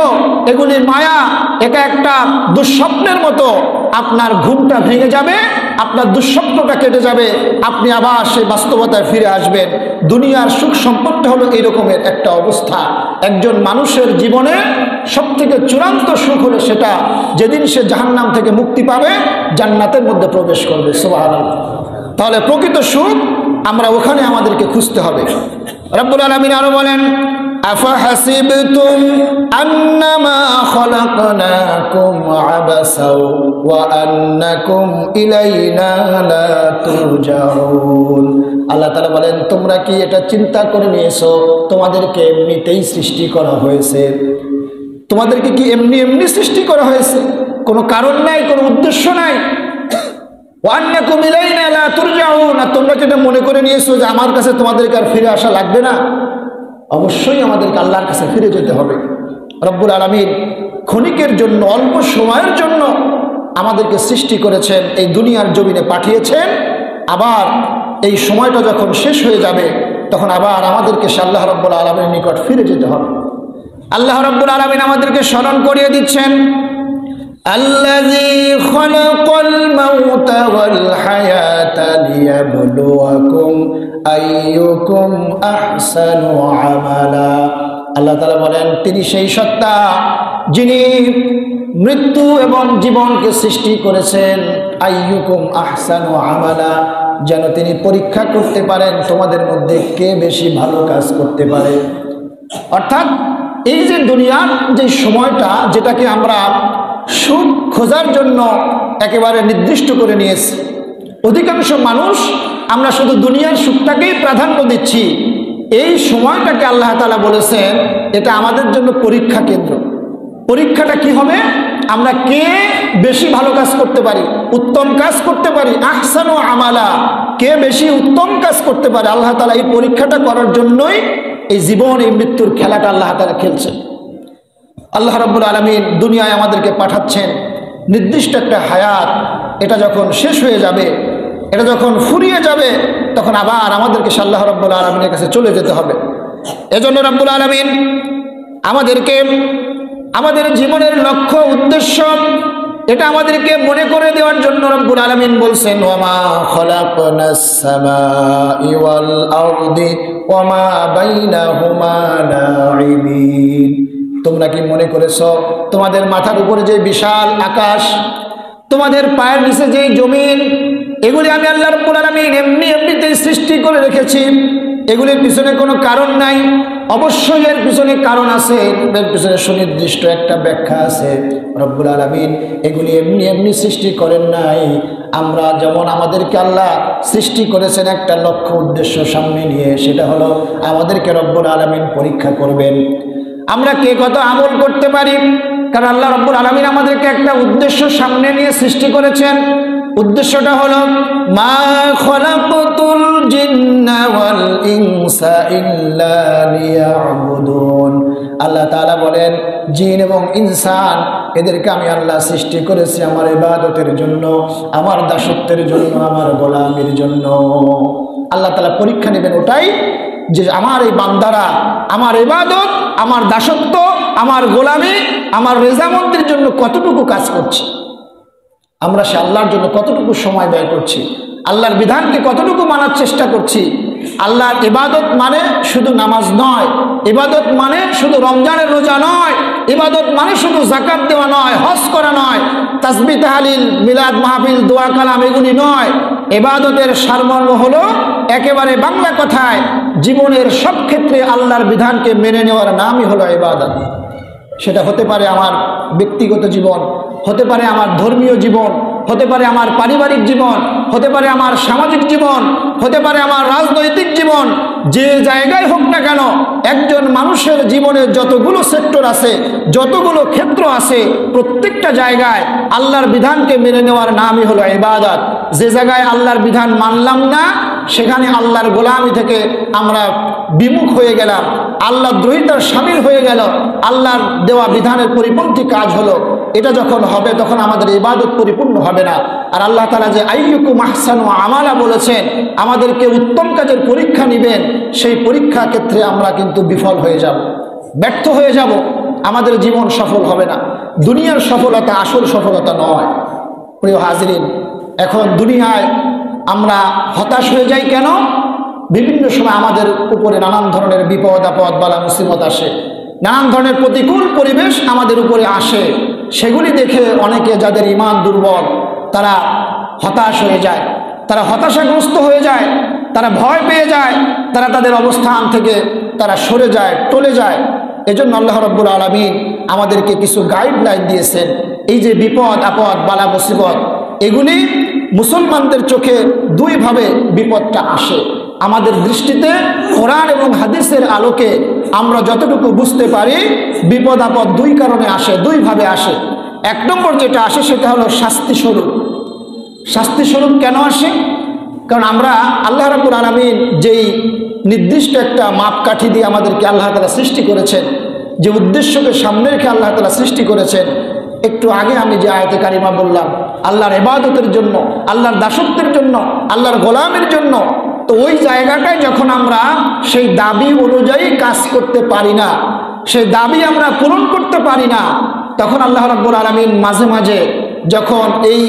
এগুলি মায়া, একা একটা দুঃস্বপ্নের মতো। আপনার ঘুমটা ভেঙে যাবে, আপনার দুঃস্বপ্নটা কেটে যাবে, আপনি আবার সেই বাস্তবতায় ফিরে আসবেন। দুনিয়ার সুখ সম্পদটা হলো এইরকমের একটা অবস্থা। একজন মানুষের জীবনে সবথেকে চূড়ান্ত সুখ হলো সেটা যেদিন সে জাহান্নাম থেকে মুক্তি পাবে, জান্নাতের মধ্যে প্রবেশ করবে। সুবহানাল্লাহ। তাহলে প্রকৃত সুখ আমরা ওখানে আমাদেরকে খুঁজতে হবে। রব্বুল আলামিন আরো বলেন, আফাহাসিবতুম আন্নামা খলাকনাকুম আবাসাও ওয়া আন্নাকুম ইলাইনা লা তুরজাউন। আল্লাহ তাআলা বলেন, তোমরা কি এটা চিন্তা করে নিয়েছো তোমাদেরকে এমনিতেই সৃষ্টি করা হয়েছে? তোমাদেরকে কি এমনি এমনি সৃষ্টি করা হয়েছে? কোনো কারণ নাই, কোনো উদ্দেশ্য নাই। ওয়া আন্নাকুম ইলাইনা লা তুরজাউন। তোমরা কি এটা মনে করে নিয়েছো যে আমার কাছে তোমাদেরকে আর ফিরে আসা লাগবে না? অবশ্যই আমাদেরকে আল্লাহর কাছে ফিরে যেতে হবে। রব্বুল আলামিন ক্ষণিকের জন্য, অল্প সময়ের জন্য আমাদেরকে সৃষ্টি করেছেন, এই দুনিয়ার জমিনে পাঠিয়েছেন। আবার এই সময়টা যখন শেষ হয়ে যাবে তখন আবার আমাদেরকে আল্লাহ রব্বুল আলামিনের নিকট ফিরে যেতে হবে। আল্লাহ রব্বুল আলামিন আমাদেরকে স্মরণ করিয়ে দিচ্ছেন, আল্লাযী খালাকাল মাউতা ওয়াল হায়াতা লিয়াবলুয়াকুম আইয়ুকুম আহসানু আমালা। আল্লাহ তাআলা বলেন, তিনি সেই সত্তা যিনি মৃত্যু এবং জীবনকে সৃষ্টি করেছেন। আইয়ুকুম আহসানু আমালা, যেন তিনি পরীক্ষা করতে পারেন তোমাদের মধ্যে কে বেশি ভালো কাজ করতে পারে। অর্থাৎ এই যে দুনিয়ার যে সময়টা, যেটাকে আমরা সুখ খোঁজার জন্য একেবারে নির্দিষ্ট করে নিয়েছি, অধিকাংশ মানুষ আমরা শুধু দুনিয়ার সুখটাকেই প্রাধান্য দিচ্ছি। এই সময়টাকে আল্লাহ তাআলা বলেছেন এটা আমাদের জন্য পরীক্ষা কেন্দ্র। পরীক্ষাটা কি হবে? আমরা কে বেশি ভালো কাজ করতে পারি, উত্তম কাজ করতে পারি, আহসানু আমালা, কে বেশি উত্তম কাজ করতে পারে। আল্লাহ তাআলা এই পরীক্ষাটা করার জন্যই এই জীবন, এই মৃত্যুর খেলাটা আল্লাহ তাআলা খেলছেন। আল্লাহ রাব্বুল আলামিন দুনিয়ায় আমাদেরকে পাঠাচ্ছেন নির্দিষ্ট একটা হায়াত। এটা যখন শেষ হয়ে যাবে, এটা যখন ফুরিয়ে যাবে, তখন আবার আমাদেরকে আল্লাহ রাব্বুল আলামিনের কাছে চলে যেতে হবে। এজন্য রাব্বুল আলামিন আমাদেরকে আমাদের জীবনের লক্ষ্য, উদ্দেশ্য, এটা আমাদেরকে মনে করে দেওয়ার জন্য রাব্বুল আলামিন বলছেন, ওয়ামা খলাকনাস সামাই ওয়াল আরদি ওয়ামা বাইনাহুমা লাঈবিন। তোমরা কি মনে করেছো তোমাদের মাথার উপরে যে বিশাল আকাশ, তোমাদের পায়ের নিচে যে জমিন, এগুলি আমি আল্লাহ রাব্বুল আলামিন এমনি এমনিতেই সৃষ্টি করে রেখেছি? এগুলির পিছনে কোনো কারণ নাই। অবশ্যই এর পিছনে কারণ আছে, এর পিছনে সুনির্দিষ্ট একটা ব্যাখ্যা আছে। রব্বুল আলামিন এগুলি এমনি এমনি সৃষ্টি করেন নাই। আমরা যেমন আমাদেরকে আল্লাহ সৃষ্টি করেছেন একটা লক্ষ্য উদ্দেশ্য সামনে নিয়ে, সেটা হলো আমাদেরকে রব্বুল আলামিন পরীক্ষা করবেন আমরা কে কত আমল করতে পারি। কারণ আল্লাহ রব্বুল আলামিন আমাদেরকে একটা উদ্দেশ্য সামনে নিয়ে সৃষ্টি করেছেন। উদ্দেশ্যটা হলো মা খলাকতুল জিন্না ওয়াল ইনসা ইল্লা লিয়াবুদুন। আল্লাহ তাআলা বলেন জিন এবং ইনসান এদেরকে আমি আল্লাহ সৃষ্টি করেছি আমার ইবাদতের জন্য, আমার দাসত্বের জন্য, আমার গোলামির জন্য। আল্লাহ তাআলা পরীক্ষা নেবেন ওটাই যে আমার এই বান্দারা আমার ইবাদত, আমার দাসত্ব, আমার গোলামি, আমার রেজামন্দির জন্য কতটুকু কাজ করছে, আমরা সে আল্লাহর জন্য কতটুকু সময় ব্যয় করছি, আল্লাহর বিধানকে কতটুকু মানার চেষ্টা করছি। আল্লাহর ইবাদত মানে শুধু নামাজ নয়, ইবাদত মানে শুধু রমজানের রোজা নয়, ইবাদত মানে শুধু যাকাত দেওয়া নয়, হজ করা নয়, তাসবিহ তাহলিল মিলাদ মাহফিল দোয়া কালাম এগুলি নয়। ইবাদতের সারমর্ম হলো একেবারে বাংলা কথায় জীবনের সব ক্ষেত্রে আল্লাহর বিধানকে মেনে নেওয়ার নামই হলো ইবাদত। সেটা হতে পারে আমার ব্যক্তিগত জীবন, হতে পারে আমার ধর্মীয় জীবন, হতে পারে আমার পারিবারিক জীবন, হতে পারে আমার সামাজিক জীবন, হতে পারে আমার রাজনৈতিক জীবন। যে জায়গায় হোক না কেন একজন মানুষের জীবনে যতগুলো সেক্টর আছে, যতগুলো ক্ষেত্র আছে, প্রত্যেকটা জায়গায় আল্লাহর বিধানকে মেনে নেওয়ার নামই হলো ইবাদত। যে জায়গায় আল্লাহর বিধান মানলাম না সেখানে আল্লাহর গোলামি থেকে আমরা বিমুখ হয়ে গেলাম, আল্লাহ দ্রোহিতার শামিল হয়ে গেল, আল্লাহর দেওয়া বিধানের পরিপন্থী কাজ হলো। এটা যখন হবে তখন আমাদের ইবাদত পরিপূর্ণ হবে না। আর আল্লাহ তাআলা যে আইয়ুকুম আহসানু আমালা বলেছেন, আমাদেরকে উত্তম কাজের পরীক্ষা নেবেন, সেই পরীক্ষা ক্ষেত্রে আমরা কিন্তু বিফল হয়ে যাব, ব্যর্থ হয়ে যাব, আমাদের জীবন সফল হবে না। দুনিয়ার সফলতা আসল সফলতা নয়। প্রিয় হাজিরিন, এখন দুনিয়ায় আমরা হতাশ হয়ে যাই কেন? বিভিন্ন সময় আমাদের উপরে নানান ধরনের বিপদ আপদ বালা মুসিবত আসে, নানান ধরনের প্রতিকূল পরিবেশ আমাদের উপরে আসে। সেগুলি দেখে অনেকে যাদের ঈমান দুর্বল তারা হতাশ হয়ে যায়, তারা হতাশাগ্রস্ত হয়ে যায়, তারা ভয় পেয়ে যায়, তারা তাদের অবস্থান থেকে তারা সরে যায়, টলে যায়। এজন্য আল্লাহ রাব্বুল আলামিন আমাদেরকে কিছু গাইডলাইন দিয়েছেন। এই যে বিপদ আপদ বালা মুসিবত, এগুলি মুসলমানদের চোখে দুইভাবে বিপদটা আসে। আমাদের দৃষ্টিতে কোরআন এবং হাদিসের আলোকে আমরা যতটুকু বুঝতে পারি বিপদ আপদ দুই কারণে আসে, দুইভাবে আসে। এক নম্বর যেটা আসে সেটা হলো শাস্তি স্বরূপ। শাস্তি স্বরূপ কেন আসে? কারণ আমরা আল্লাহ রাব্বুল আলামিন যেই নির্দিষ্ট একটা মাপকাঠি দিয়ে আমাদেরকে আল্লাহ তাআলা সৃষ্টি করেছেন, যে উদ্দেশ্যকে সামনে রেখে আল্লাহ তাআলা সৃষ্টি করেছেন, একটু আগে আমি যে আয়াতে কারিমা বললাম আল্লাহর ইবাদতের জন্য, আল্লাহর দাসত্বের জন্য, আল্লাহর গোলামের জন্য, তো ওই জায়গাটায় যখন আমরা সেই দাবি অনুযায়ী কাজ করতে পারি না, সেই দাবি আমরা পূরণ করতে পারি না, তখন আল্লাহ রাব্বুল আলামিন মাঝে মাঝে যখন এই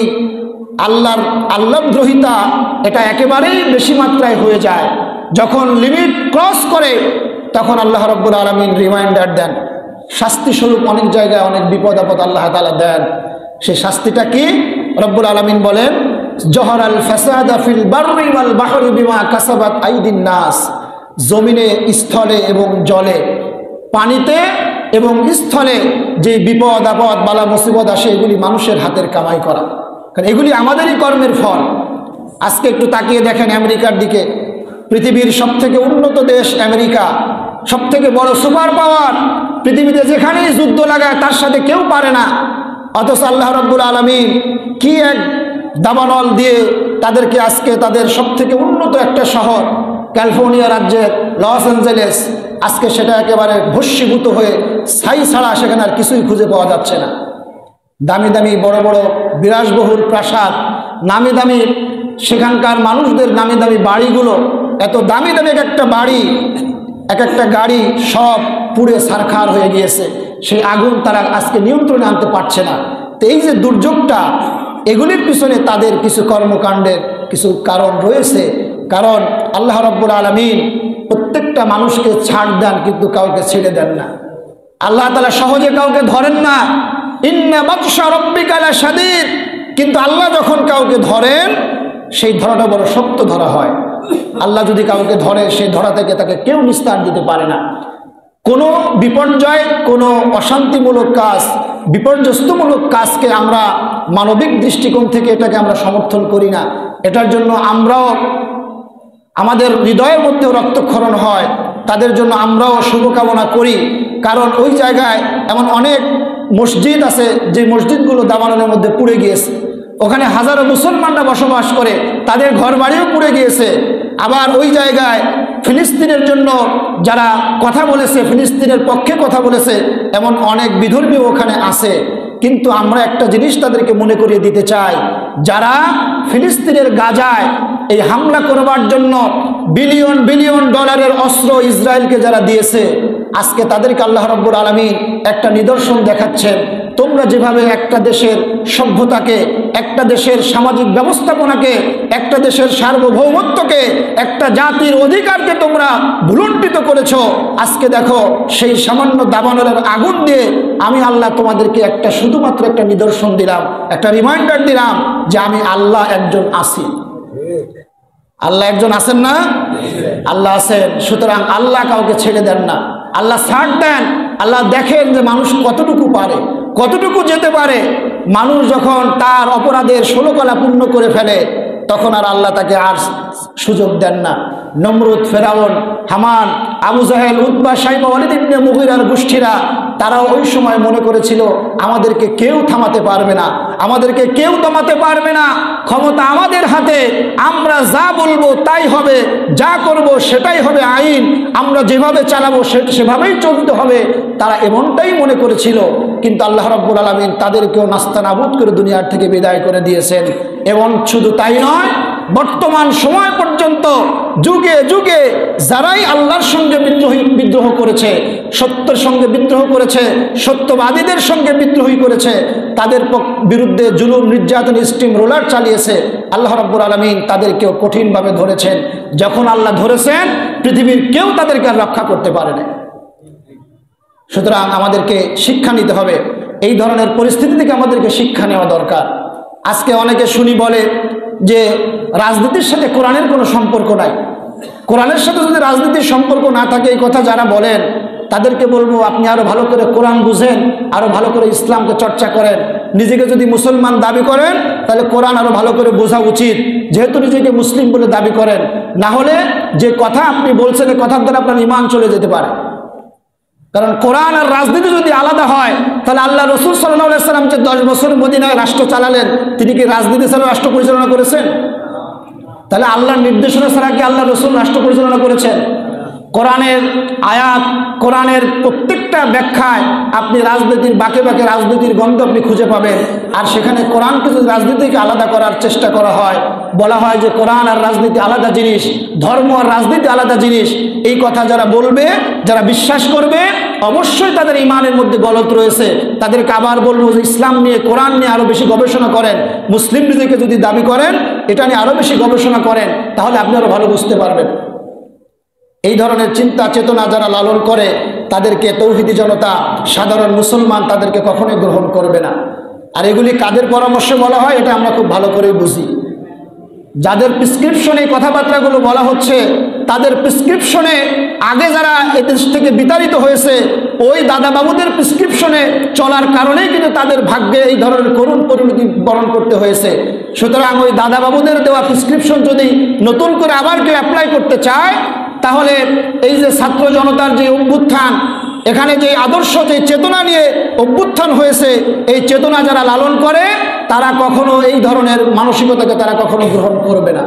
আল্লাহদ্রোহিতা এটা একেবারেই বেশি মাত্রায় হয়ে যায়, যখন লিমিট ক্রস করে, তখন আল্লাহ রাব্বুল আলামিন রিমাইন্ডার দেন। শাস্তি স্বরূপ অনেক জায়গায় অনেক বিপদ আপদ আল্লাহ তাআলা দেন। সেই শাস্তিটা কি? রব্বুল আলামিন বলেন জহরাল ফাসাদা ফিল বাররি ওয়াল বাহরি বিমা কাসাবাত আইদিন নাস। জমিনে, স্থলে এবং জলে, পানিতে এবং স্থলে যে বিপদ আপদ বালা মুসিবত আসে এগুলি মানুষের হাতের কামাই করা, কারণ এগুলি আমাদেরই কর্মের ফল। আজকে একটু তাকিয়ে দেখেন আমেরিকার দিকে, পৃথিবীর সবথেকে উন্নত দেশ আমেরিকা, সবথেকে বড় সুপার পাওয়ার, পৃথিবীতে যেখানেই যুদ্ধ লাগায় তার সাথে কেউ পারে না। অথচ আল্লাহ রাব্বুল আলামিন কি এক দাবানল দিয়ে তাদেরকে আজকে তাদের সবথেকে উন্নত একটা শহর ক্যালিফোর্নিয়া রাজ্যের লস অ্যাঞ্জেলেস, আজকে সেটা একেবারে ভস্মীভূত হয়ে ছাই ছাড়া সেখানে আর কিছুই খুঁজে পাওয়া যাচ্ছে না। দামি দামি বড় বড় বিলাসবহুল প্রাসাদ, নামি দামি সেখানকার মানুষদের নামি দামি বাড়িগুলো, এত দামি দামি একটা বাড়ি, এক একটা গাড়ি সব পুড়ে ছারখার হয়ে গিয়েছে। সেই আগুন তারা আজকে নিয়ন্ত্রণে আনতে পারছে না। তো এই যে দুর্যোগটা, এগুলির পিছনে তাদের কিছু কর্মকাণ্ডের কিছু কারণ রয়েছে। কারণ আল্লাহ রাব্বুল আলামিন প্রত্যেকটা মানুষকে ছাড় দেন কিন্তু কাউকে ছেড়ে দেন না। আল্লাহ তাআলা সহজে কাউকে ধরেন না। ইন্না বাতশা রাব্বিকা লাশাদীদ। কিন্তু আল্লাহ যখন কাউকে ধরেন সেই ধরাটা বড় শক্ত ধরা হয়। আল্লাহ যদি কাউকে ধরে সেই ধরা থেকে তাকে কেউ নিস্তার দিতে পারে না। কোনো বিপর্যয়, কোনো অশান্তিমূলক কাজ, বিপর্যস্তমূলক কাজকে আমরা মানবিক দৃষ্টিকোণ থেকে এটাকে আমরা সমর্থন করি না। এটার জন্য আমরাও আমাদের হৃদয়ের মধ্যে রক্তক্ষরণ হয়, তাদের জন্য আমরাও শুভকামনা করি। কারণ ওই জায়গায় এমন অনেক মসজিদ আছে যে মসজিদগুলো দাবানলের মধ্যে পুড়ে গিয়েছে, ওখানে হাজারো মুসলমানরা বসবাস করে, তাদের ঘর বাড়িও পুড়ে গিয়েছে। আবার ওই জায়গায় ফিলিস্তিনের জন্য যারা কথা বলেছে, ফিলিস্তিনের পক্ষে কথা বলেছে, এমন অনেক বিধর্মী ওখানে আছে। কিন্তু আমরা একটা জিনিস তাদেরকে মনে করিয়ে দিতে চাই, যারা ফিলিস্তিনের গাজায় এই হামলা করবার জন্য বিলিয়ন বিলিয়ন ডলারের অস্ত্র ইসরায়েলকে যারা দিয়েছে, আজকে তাদেরকে আল্লাহ রাব্বুল আলামিন একটা নিদর্শন দেখাচ্ছেন। তোমরা যেভাবে একটা দেশের সভ্যতাকে, একটা দেশের সামাজিক ব্যবস্থাপনাকে, একটা দেশের সার্বভৌমত্বকে, একটা জাতির অধিকারকে তোমরা ভুলুণ্ঠিত করেছ, আজকে দেখো সেই সামান্য দাবানলের আগুন দিয়ে আমি আল্লাহ তোমাদেরকে একটা শুধুমাত্র একটা নিদর্শন দিলাম, একটা রিমাইন্ডার দিলাম যে আমি আল্লাহ একজন আছি। আল্লাহ একজন আছেন না? আল্লাহ আছেন। সুতরাং আল্লাহ কাউকে ছেড়ে দেন না, আল্লাহ ছাড় দেন। আল্লাহ দেখেন যে মানুষ কতটুকু পারে, কতটুকু যেতে পারে। মানুষ যখন তার অপরাধের 16 কলা পূর্ণ করে ফেলে, তখন আর আল্লাহ তাকে আর সুযোগ দেন না। নমরুদ, ফেরাউন, হামান, আবু জাহেল, উতবা, শাইবা, ওয়ালিদ ইবনে মুগীরার গোষ্ঠীরা তারাও ওই সময় মনে করেছিল আমাদেরকে কেউ থামাতে পারবে না, আমাদেরকে কেউ দমাতে পারবে না, ক্ষমতা আমাদের হাতে, আমরা যা বলবো তাই হবে, যা করব সেটাই হবে আইন, আমরা যেভাবে চালাবো সেভাবেই চলতে হবে। তারা এমনটাই মনে করেছিল। কিন্তু আল্লাহ রাব্বুল আলামিন তাদেরকেও নাস্তানাবুদ করে দুনিয়ার থেকে বিদায় করে দিয়েছেন। এবং শুধু তাই নয়, বর্তমান সময় পর্যন্ত যুগে যুগে যারাই আল্লাহর সঙ্গে বিদ্রোহ করেছে, সত্যের সঙ্গে বিদ্রোহ করেছে, সত্যবাদীদের সঙ্গে বিদ্রোহী করেছে, তাদের বিরুদ্ধে জুলুম, নির্যাতন, স্টিম রোলার চালিয়েছে, আল্লাহ রাব্বুল আলামিন তাদেরকেও কঠিনভাবে ধরেছেন। যখন আল্লাহ ধরেছেন, পৃথিবীর কেউ তাদেরকে আর রক্ষা করতে পারে না। সুতরাং আমাদেরকে শিক্ষা নিতে হবে, এই ধরনের পরিস্থিতি থেকে আমাদেরকে শিক্ষা নেওয়া দরকার। আজকে অনেকে শুনি বলে যে রাজনীতির সাথে কোরআনের কোনো সম্পর্ক নাই। কোরআনের সাথে যদি রাজনীতির সম্পর্ক না থাকে, এই কথা যারা বলেন তাদেরকে বলবো আপনি আরো ভালো করে কোরআন বুঝেন, আরো ভালো করে ইসলামকে চর্চা করেন। নিজেকে যদি মুসলমান দাবি করেন তাহলে কোরআন আরো ভালো করে বোঝা উচিত, যেহেতু নিজেকে মুসলিম বলে দাবি করেন। না হলে যে কথা আপনি বলছেন, এই কথার দ্বারা আপনার ঈমান চলে যেতে পারে। কারণ কোরআন আর রাজনীতি যদি আলাদা হয়, তাহলে আল্লাহ রাসূল সাল্লাল্লাহু আলাইহি ওয়াসাল্লাম যে 10 বছর মদিনায় রাষ্ট্র চালালেন, তিনি কি রাজনীতি ছাড়া রাষ্ট্র পরিচালনা করেছেন? তাহলে আল্লাহর নির্দেশনা ছাড়া কি আল্লাহ রাসূল রাষ্ট্র পরিচালনা করেছেন? কোরআনের আয়াত, কোরআনের প্রত্যেকটা ব্যাখ্যায় আপনি রাজনীতির বাঁকে বাঁকে রাজনীতির গন্ধ আপনি খুঁজে পাবেন। আর সেখানে কোরআনকে যদি রাজনীতিকে আলাদা করার চেষ্টা করা হয়, বলা হয় যে কোরআন আর রাজনীতি আলাদা জিনিস, ধর্ম আর রাজনীতি আলাদা জিনিস, এই কথা যারা বলবে, যারা বিশ্বাস করবে, অবশ্যই তাদের ঈমানের মধ্যে গলত রয়েছে। তাদেরকে আবার বলবো যে ইসলাম নিয়ে, কোরআন নিয়ে আরো বেশি গবেষণা করেন। মুসলিম নিজেকে যদি দাবি করেন, এটা নিয়ে আরো বেশি গবেষণা করেন, তাহলে আপনি আরো ভালো বুঝতে পারবেন। এই ধরনের চিন্তা চেতনা যারা লালন করে, তাদেরকে তৌহিদি জনতা, সাধারণ মুসলমান তাদেরকে কখনোই গ্রহণ করবে না। আর এগুলি কাদের পরামর্শে বলা হয়, এটা আমরা খুব ভালো করেই বুঝি। যাদের প্রেসক্রিপশনে কথাবার্তাগুলো বলা হচ্ছে, তাদের প্রেসক্রিপশনে আগে যারা এ দেশ থেকে বিতাড়িত হয়েছে, ওই দাদাবাবুদের প্রেসক্রিপশনে চলার কারণেই কিন্তু তাদের ভাগ্যে এই ধরনের করুণ পরিণতি বরণ করতে হয়েছে। সুতরাং ওই দাদাবাবুদের দেওয়া প্রেসক্রিপশন যদি নতুন করে আবার কেউ অ্যাপ্লাই করতে চায়, তাহলে এই যে ছাত্র জনতার যে অভ্যুত্থান, এখানে যে আদর্শ, যে চেতনা নিয়ে অভ্যুত্থান হয়েছে, এই চেতনা যারা লালন করে, তারা কখনো এই ধরনের মানসিকতাকে তারা কখনো গ্রহণ করবে না।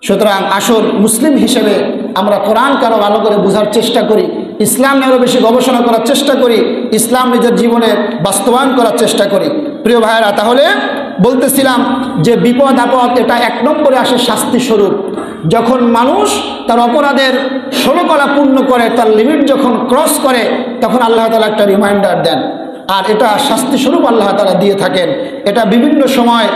সুতরাং আসল মুসলিম হিসেবে আমরা কোরআনকে আরো ভালো করে বোঝার চেষ্টা করি, ইসলাম নিয়ে আরো বেশি গবেষণা করার চেষ্টা করি, ইসলাম নিজের জীবনে বাস্তবায়ন করার চেষ্টা করি। প্রিয় ভাইয়েরা, তাহলে বলতেছিলাম যে বিপদ আপদ এটা 1 নম্বরে আসে শাস্তি স্বরূপ। যখন মানুষ তার অপরাধের 16 কলা পূর্ণ করে, তার লিমিট যখন ক্রস করে, তখন আল্লাহ তাআলা একটা রিমাইন্ডার দেন। আর এটা শাস্তি স্বরূপ আল্লাহ তাআলা দিয়ে থাকেন। এটা বিভিন্ন সময়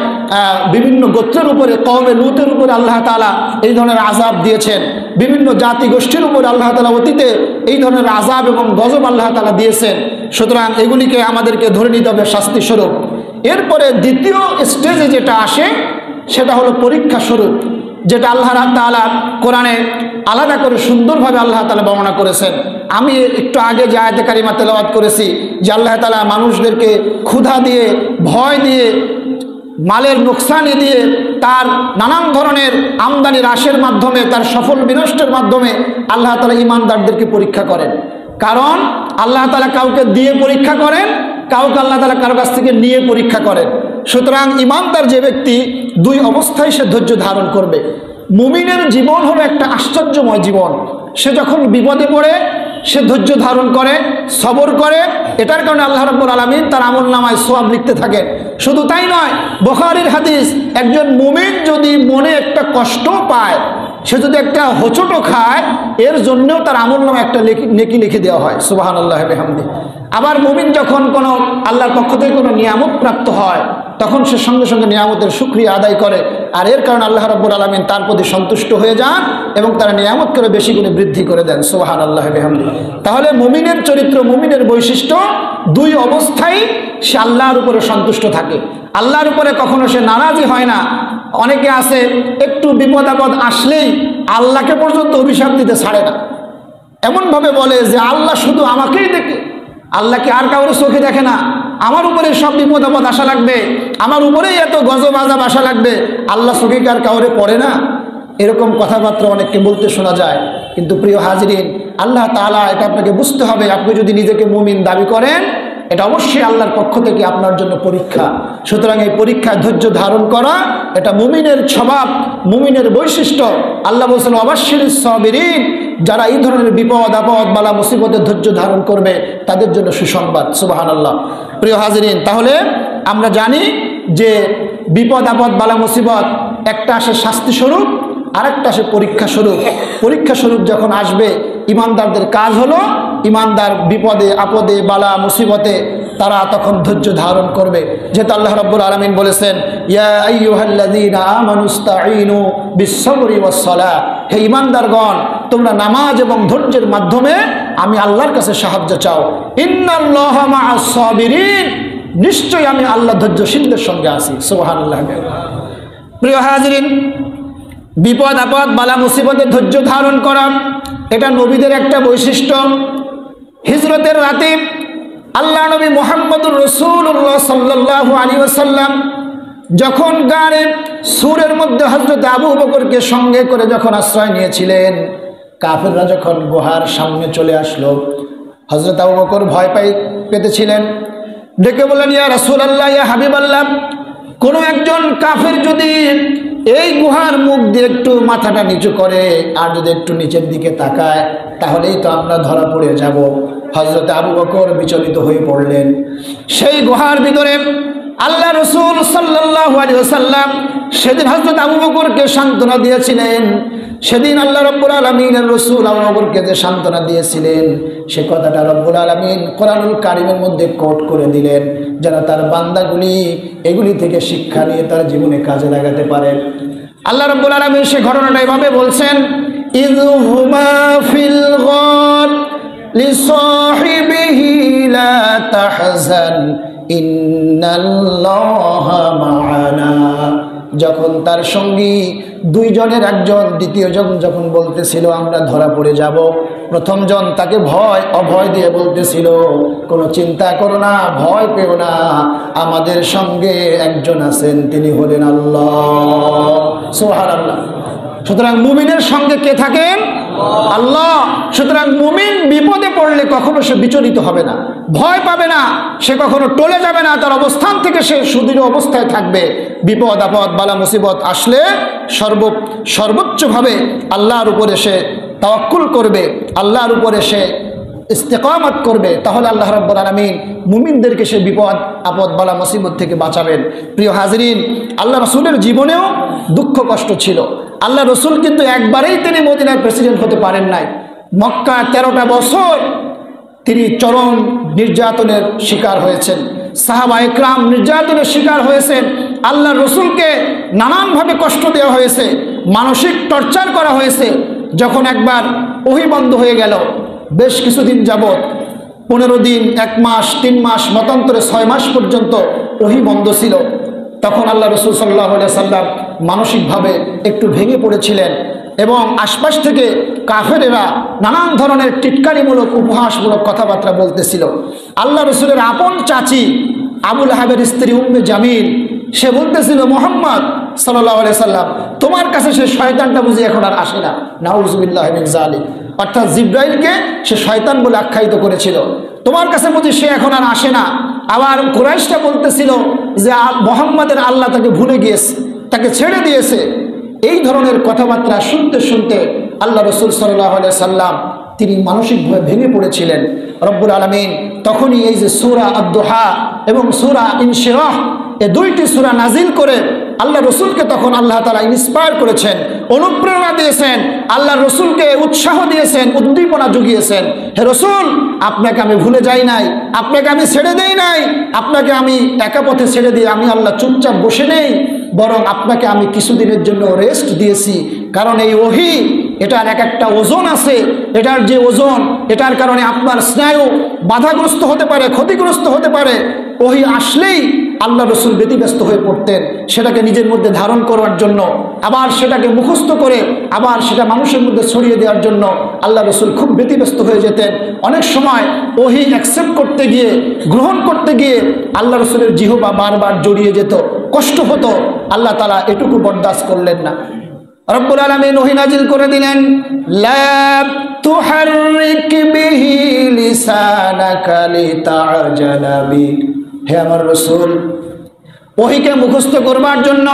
বিভিন্ন গোত্রের উপরে, কওমে লূতের উপরে আল্লাহ তাআলা এই ধরনের আযাব দিয়েছেন। বিভিন্ন জাতি গোষ্ঠীর উপরে আল্লাহ তাআলা অতীতে এই ধরনের আযাব এবং গজব আল্লাহ তাআলা দিয়েছেন। সুতরাং এগুলিকে আমাদেরকে ধরে নিতে হবে শাস্তি স্বরূপ। এরপরে দ্বিতীয় স্টেজে যেটা আসে, সেটা হলো পরীক্ষা স্বরূপ। যেটা আল্লাহ তাআলা কোরআনে আলাদা করে সুন্দরভাবে আল্লাহ তাআলা বর্ণনা করেছেন। আমি একটু আগে যে আয়াতে কারিমা তেলাওয়াত করেছি যে আল্লাহ তাআলা মানুষদেরকে ক্ষুধা দিয়ে, ভয় দিয়ে, মালের নোকসানি দিয়ে, তার নানান ধরনের আমদানি হ্রাসের মাধ্যমে, তার সফল বিনষ্টের মাধ্যমে আল্লাহ তাআলা ঈমানদারদেরকে পরীক্ষা করেন। কারণ আল্লাহ তাআলা কাউকে দিয়ে পরীক্ষা করেন, কাউকে আল্লাহ তাআলা কারো কাছ থেকে নিয়ে পরীক্ষা করেন। সুতরাং ঈমানদার যে ব্যক্তি দুই অবস্থায় সে ধৈর্য ধারণ করবে। মুমিনের জীবন হলো একটা আশ্চর্যময় জীবন। সে যখন বিপদে পড়ে সে ধৈর্য ধারণ করে, সবর করে। এটার কারণে আল্লাহ রাব্বুল আলামিন তার আমলনামায় সওয়াব লিখতে থাকেন। শুধু তাই নয়, বুখারীর হাদিস, একজন মুমিন যদি মনে একটা কষ্ট পায়, সে যদি একটা হোঁচটও খায়, এর জন্যও তার আমলনামায় একটা নেকি লিখে দেওয়া হয়। সুবহানাল্লাহি ওয়া বিহামদিহি। আবার মুমিন যখন কোনো আল্লাহর পক্ষ থেকে কোনো নিয়ামত প্রাপ্ত হয়, তখন সে সঙ্গে সঙ্গে নিয়ামতের শুকরিয়া আদায় করে। আর এর কারণে আল্লাহ রাব্বুল আলামিন তার প্রতি সন্তুষ্ট হয়ে যান এবং তারা নিয়ামত করে বেশি গুণে বৃদ্ধি করে দেন। সুবহানাল্লাহি ওয়া বিহামদিহি। তাহলে মুমিনের চরিত্র, মুমিনের বৈশিষ্ট্য, দুই অবস্থায় সে আল্লাহর উপরে সন্তুষ্ট থাকে। আল্লাহর উপরে কখনো সে নারাজি হয় না। অনেকে আছে একটু বিপদ আপদ আসলেই আল্লাহকে পর্যন্ত অভিশাপ দিতে ছাড়ে না। এমনভাবে বলে যে আল্লাহ শুধু আমাকেই দেখে, আল্লাহকে আর কাউরে চোখে দেখে না, আমার উপরে সব বিপদ আপদ আসা লাগবে, আমার উপরেই এত গজব আযাব আসা লাগবে, আল্লাহ চোখে কি আর কাউরে পড়ে না? এরকম কথাবার্তা অনেককে বলতে শোনা যায়। কিন্তু প্রিয় হাজিরিন, আল্লাহ তাআলা, এটা আপনাকে বুঝতে হবে, আপনি যদি নিজেকে মুমিন দাবি করেন, এটা অবশ্যই আল্লাহর পক্ষ থেকে আপনার জন্য পরীক্ষা। সুতরাং এই পরীক্ষায় ধৈর্য ধারণ করা এটা মুমিনের স্বভাব, মুমিনের বৈশিষ্ট্য। আল্লাহ বলেছেন ওয়াবাশশিরিস সাবিরিন, যারা এই ধরনের বিপদ আপদ বালা মুসিবতে ধৈর্য ধারণ করবে তাদের জন্য সুসংবাদ। সুবহানাল্লাহ। প্রিয় হাজিরিন, তাহলে আমরা জানি যে বিপদ আপদ বালা মুসিবত একটা আসে শাস্তি স্বরূপ, আরেকটা আসে পরীক্ষা স্বরূপ। পরীক্ষা স্বরূপ যখন আসবে, ঈমানদারদের কাজ হলো, ঈমানদার বিপদে আপদে বালা মুসিবতে তারা তখন ধৈর্য ধারণ করবে। যেহেতু আল্লাহ রাব্বুল আলামিন বলেছেন, ইয়া আইয়ুহাল্লাযীনা আমানুস্তাঈনু বিস-সাবরি ওয়াস-সালাহ, হে ঈমানদারগণ, তোমরা নামাজ এবং ধৈর্যের মাধ্যমে আমি আল্লাহর কাছে সাহায্য চাও। ইন্নাল্লাহা মা'আস-সাবিরিন, নিশ্চয়ই আমি আল্লাহ ধৈর্যশীলদের সঙ্গে আছি। সুবহানাল্লাহ। প্রিয় হাজিরিন, বিপদ আপদ বালা মুসিবতে ধৈর্য ধারণ করা এটা নবীদের একটা বৈশিষ্ট্য। হিজরতের রাতে আল্লাহ নবী মুহাম্মদুর রাসূলুল্লাহ সাল্লাল্লাহু আলাইহি ওয়াসাল্লাম যখন গারে সূরের মধ্যে হযরত আবু বকরকে সঙ্গে করে যখন আশ্রয় নিয়েছিলেন, কাফেররা যখন গুহার সামনে চলে আসলো, হযরত আবু বকর ভয় পেতেছিলেন। ডেকে বললেন, ইয়া রাসূলুল্লাহ, ইয়া হাবিবাল্লাহ, কোনো একজন কাফের যদি এই গুহার মুখ দিয়ে একটু মাথাটা নিচু করে আর যদি একটু নিচের দিকে তাকায়, তাহলেই তো আমরা ধরা পড়ে যাব। হযরত আবু বকর বিচলিত হয়ে পড়লেন। সেই গুহার ভিতরে আল্লাহ রাসূল সাল্লাল্লাহু আলাইহি ওয়াসাল্লাম সেদিন হযরত আবু বকরকে সান্ত্বনা দিয়েছিলেন। সেদিন আল্লাহ রাব্বুল আলামিনের রাসূল আবু বকরকে যে সান্ত্বনা দিয়েছিলেন, সে কথাটা রব্বুল আলামিন কোরআনুল কারীমের মধ্যে কোট করে দিলেন, যেন তার বান্দাগুলি এগুলি থেকে শিক্ষা নিয়ে তার জীবনে কাজে লাগাতে পারে। আল্লাহ রাব্বুল আলামিন সে ঘটনাটা এভাবে বলছেন, ইযহুমা ফিল গার লিসাহিবিহি লা তাহজান ইন্নাল্লাহা মা'ানা। যখন তার সঙ্গী দুইজনের একজন দ্বিতীয়জন যখন বলতেছিল আমরা ধরা পড়ে যাব, প্রথম জন তাকে অভয় দিয়ে বলতেছিল, কোনো চিন্তা করো না, ভয় পেও না, আমাদের সঙ্গে একজন আছেন, তিনি হলেন আল্লাহ। সুবহানাল্লাহ। সুতরাং মুমিনের সঙ্গে কে থাকেন? আল্লাহ। সুতরাং মুমিন বিপদে পড়লে কখনো সে বিচলিত হবে না, ভয় পাবে না, সে কখনো টলে যাবে না, তার অবস্থান থেকে সে সুদৃঢ় অবস্থায় থাকবে। বিপদ আপদ বালা মুসিবত আসলে সর্বোচ্চভাবে আল্লাহর উপরে সে তাওয়াক্কুল করবে, আল্লাহর উপরে সে ইস্তেকামত করবে, তাহলে আল্লাহ রাব্বুল আলামিন মুমিনদেরকে সে বিপদ আপদ বালা মুসিবত থেকে বাঁচাবেন। প্রিয় হাজিরিন, আল্লাহ রাসূলের জীবনেও দুঃখ কষ্ট ছিল। আল্লাহ রাসূল কিন্তু একবারেই তিনি মদিনার প্রেসিডেন্ট হতে পারেন নাই। মক্কা 13টা বছর তিনি চরম নির্যাতনের শিকার হয়েছেন, সাহাবা একরাম নির্যাতনের শিকার হয়েছেন, আল্লাহ রাসূলকে নানানভাবে কষ্ট দেওয়া হয়েছে, মানসিক টর্চার করা হয়েছে। যখন একবার ওহী বন্ধ হয়ে গেল, বেশ কিছুদিন যাবত 15 দিন, 1 মাস, 3 মাস, মতান্তরে 6 মাস পর্যন্ত ওহী বন্ধ ছিল, তখন আল্লাহ রাসূল সাল্লাল্লাহু আলাইহি ওয়াসাল্লাম মানসিকভাবে একটু ভেঙে পড়েছিলেন এবং আশপাশ থেকে কাফেরেরা নানান ধরনের টিটকারিমূলক উপহাসমূলক কথাবার্তা বলতেছিল। আল্লাহ রসুলের আপন চাচি আবু লাহাবের স্ত্রী উম্মে জামিল সে বলতেছিল, মুহাম্মদ সাল্লাল্লাহু আলাইহি সাল্লাম তোমার কাছে সে শয়তানটা বুঝি এখন আর আসে না। নাউযুবিল্লাহি মিন যালিক, অর্থাৎ জিব্রাইলকে সে শয়তান বলে আখ্যায়িত করেছিল। তোমার কাছে বুঝি সে এখন আর আসে না। আবার কুরাইশরা বলতেছিল যে মুহাম্মাদের আল্লাহ তাকে ভুলে গিয়েছে, তাকে ছেড়ে দিয়েছে। এই ধরনের কথাবার্তা শুনতে শুনতে আল্লাহ রসুল সাল্লাল্লাহু আলাইহি সাল্লাম তিনি মানসিকভাবে ভেঙে পড়েছিলেন। রব্বুল আলামিন তখনই এই যে সূরা আদ-দুহা এবং সূরা ইনশিরাহ এই দুইটি সূরা নাজিল করে আল্লাহ রসুলকে তখন আল্লাহ তাআলা ইন্সপায়ার করেছেন, অনুপ্রেরণা দিয়েছেন, আল্লাহ রসুলকে উৎসাহ দিয়েছেন, উদ্দীপনা জুগিয়েছেন। হে রসুল, আপনাকে আমি ভুলে যাই নাই, আপনাকে আমি ছেড়ে দেই নাই, আপনাকে আমি একা পথে ছেড়ে দিয়ে আমি আল্লাহ চুপচাপ বসে নেই, বরং আপনাকে আমি কিছুদিনের জন্য রেস্ট দিয়েছি। কারণ এই ওহী এটার এক একটা ওজন আছে, এটার যে ওজন এটার কারণে আপনার স্নায়ু বাধাগ্রস্ত হতে পারে, ক্ষতিগ্রস্ত হতে পারে। ওহী আসলেই আল্লাহ রসুল ব্যতিব্যস্ত হয়ে পড়তেন সেটাকে নিজের মধ্যে ধারণ করার জন্য, আবার সেটাকে মুখস্থ করে আবার সেটা মানুষের মধ্যে ছড়িয়ে দেওয়ার জন্য আল্লাহ রসুল খুব ব্যতিব্যস্ত হয়ে যেতেন। অনেক সময় ওহী অ্যাকসেপ্ট করতে গিয়ে, গ্রহণ করতে গিয়ে আল্লাহ রসুলের জিহ্বা বারবার জড়িয়ে যেত, কষ্ট হতো। আল্লাহ তাআলা এটুকু বরদাস্ত করলেন না। রব্বুল আলামিন ওহী নাজিল করে দিলেন, লা তুহাররিক বিহি লিসানাকা লিতা'জালা বিহি। হে আমার রসুল, ওহীকে মুখস্থ করবার জন্য,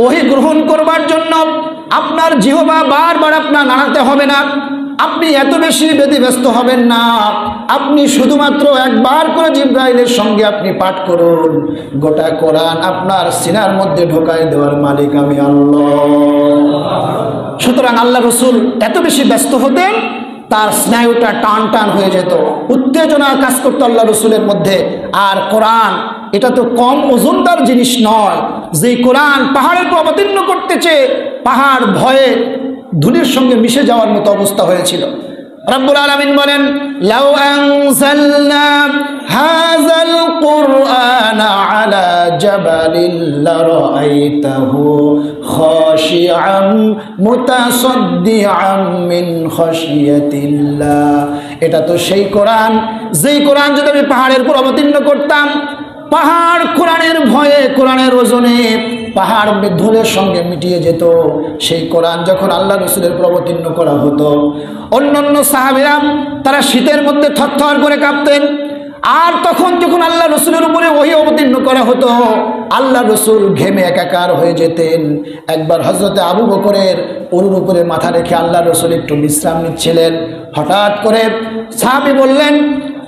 ওহী গ্রহণ করবার জন্য আপনার জিহ্বা বারবার আপনার নাড়াতে হবে না, আপনি এত বেশি ব্যতিব্যস্ত হবেন না। আপনি শুধুমাত্র একবার করে জিব্রাইলের সঙ্গে আপনি পাঠ করুন, গোটা কোরআন আপনার সিনার মধ্যে ঢোকায় দেওয়ার মালিক আমি আল্লাহ। সুতরাং আল্লাহ রসুল এত বেশি ব্যস্ত হতেন, তার স্নায়ুটা টান টান হয়ে যেত, উত্তেজনা কাজ করতো আল্লাহ রসুলের মধ্যে। আর কোরআন এটা তো কম ওজনদার জিনিস নয়, যে কোরআন পাহাড়ের উপর অবতীর্ণ করতেছে, পাহাড় ভয়ে ধুলির সঙ্গে মিশে যাওয়ার মতো অবস্থা হয়েছিল। রব্বুল আলামিন বলেন, লাউ আনজালনা হাযাল কুরআনা আলা জাবালিন লারাআইতাহু খাশিআম মুতাসাদ্দিআম মিন খাশিয়াতিল্লাহ। এটা তো সেই কোরআন, যেই কোরআন যদি আমি পাহাড়ের উপর অবতীর্ণ করতাম, পাহাড় কোরআনের ভয়ে, কোরআনের ওজনে পাহাড় ধুলের সঙ্গে মিটিয়ে যেত। সেই কোরআন যখন আল্লাহ রসুলের অবতীর্ণ করা হতো, অন্যান্য সাহাবীরা তারা শীতের মধ্যে থরথর করে কাঁপতেন। আর তখন যখন আল্লাহ রসুলের উপরে ওহী অবতীর্ণ করা হতো, আল্লাহ রসুল ঘেমে একাকার হয়ে যেতেন। একবার হযরতে আবু বকরের উরুর উপরে মাথা রেখে আল্লাহ রসুল একটু বিশ্রাম নিচ্ছিলেন। হঠাৎ করে সাহাবী বললেন,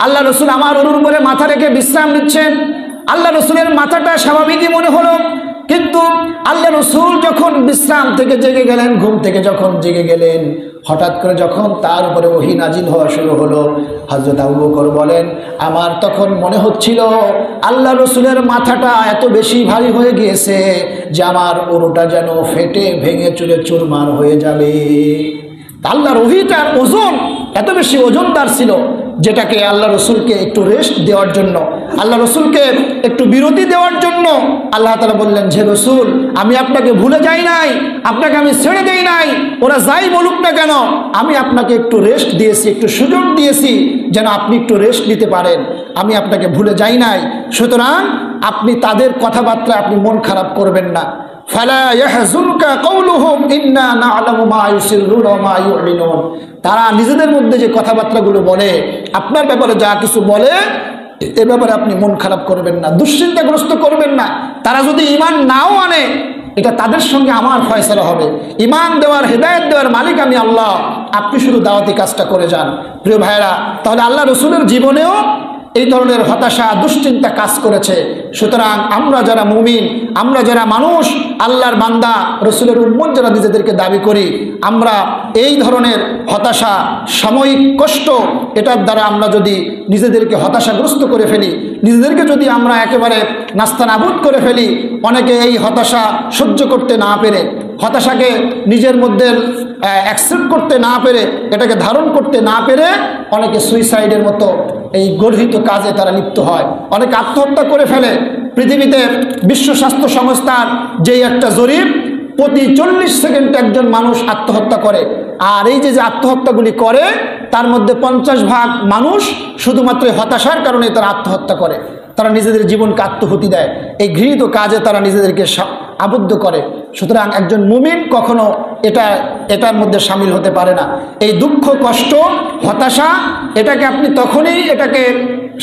আল্লাহ রসুল আমার উরুর উপরে মাথা রেখে বিশ্রাম নিচ্ছেন। আল্লাহ রসুলের মাথাটা স্বাভাবিকই মনে হলো, কিন্তু আল্লাহ রসুল যখন বিশ্রাম থেকে জেগে গেলেন, ঘুম থেকে যখন জেগে গেলেন, হঠাৎ করে যখন তার উপরে ওহী নাজিল হওয়া শুরু হলো, হযরত আবু বকর বলেন, আমার তখন মনে হচ্ছিল আল্লাহ রসুলের মাথাটা এত বেশি ভারী হয়ে গিয়েছে যে আমার উরুটা যেন ফেটে ভেঙে চুরে চুরমার হয়ে যাবে। আল্লাহর ওহীটার ওজন এত বেশি ওজনদার ছিল, যেটাকে আল্লাহ রসুলকে একটু রেস্ট দেওয়ার জন্য, আল্লাহ রসুলকে একটু বিরতি দেওয়ার জন্য আল্লাহ তাআলা বললেন, যে রসুল আমি আপনাকে ভুলে যাই নাই, আপনাকে আমি ছেড়ে দেই নাই, ওরা যাই বলুক না কেন আমি আপনাকে একটু রেস্ট দিয়েছি, একটু সুযোগ দিয়েছি যেন আপনি একটু রেস্ট নিতে পারেন, আমি আপনাকে ভুলে যাই নাই। সুতরাং আপনি তাদের কথাবার্তা আপনি মন খারাপ করবেন না। ফালা ইয়াহজুনকা কওলুহুম ইন্না না'লামু মা ইউসিররুনা ওয়া মা ইউ'লিনুন। তারা নিজেদের মধ্যে যে কথাবার্তাগুলো বলে, আপনার ব্যাপারে যা কিছু বলে, এ ব্যাপারে আপনি মন খারাপ করবেন না, দুশ্চিন্তাগ্রস্ত করবেন না। তারা যদি ঈমান নাও আনে, এটা তাদের সঙ্গে আমার ফয়সালা হবে। ঈমান দেওয়ার, হেদায়েত দেওয়ার মালিক আমি আল্লাহ, আপনি শুধু দাওয়াতি কাজটা করে যান। প্রিয় ভাইরা, তাহলে আল্লাহ রসুলের জীবনেও এই ধরনের হতাশা, দুশ্চিন্তা কাজ করেছে। সুতরাং আমরা যারা মুমিন, আমরা যারা মানুষ, আল্লাহর বান্দা, রসুলের উম্মত যারা নিজেদেরকে দাবি করি, আমরা এই ধরনের হতাশা, সাময়িক কষ্ট, এটার দ্বারা আমরা যদি নিজেদেরকে হতাশাগ্রস্ত করে ফেলি, নিজেদেরকে যদি আমরা একেবারে নাস্তানাবুদ করে ফেলি, অনেকে এই হতাশা সহ্য করতে না পেরে, হতাশাকে নিজের মধ্যে অ্যাকসেপ্ট করতে না পেরে, এটাকে ধারণ করতে না পেরে অনেকে সুইসাইডের মতো এই গর্হিত কাজে তারা লিপ্ত হয়, অনেকে আত্মহত্যা করে ফেলে। পৃথিবীতে বিশ্ব স্বাস্থ্য সংস্থার যেই একটা জরিপ, প্রতি 40 সেকেন্ড একজন মানুষ আত্মহত্যা করে। আর এই যে আত্মহত্যাগুলি করে তার মধ্যে 50 ভাগ মানুষ শুধুমাত্র হতাশার কারণে তারা আত্মহত্যা করে, তারা নিজেদের জীবনকে আত্মহুতি দেয়, এই ঘৃণিত কাজে তারা নিজেদেরকে আবদ্ধ করে। সুতরাং একজন মুমিন কখনো এটার মধ্যে সামিল হতে পারে না। এই দুঃখ, কষ্ট, হতাশা এটাকে আপনি তখনই এটাকে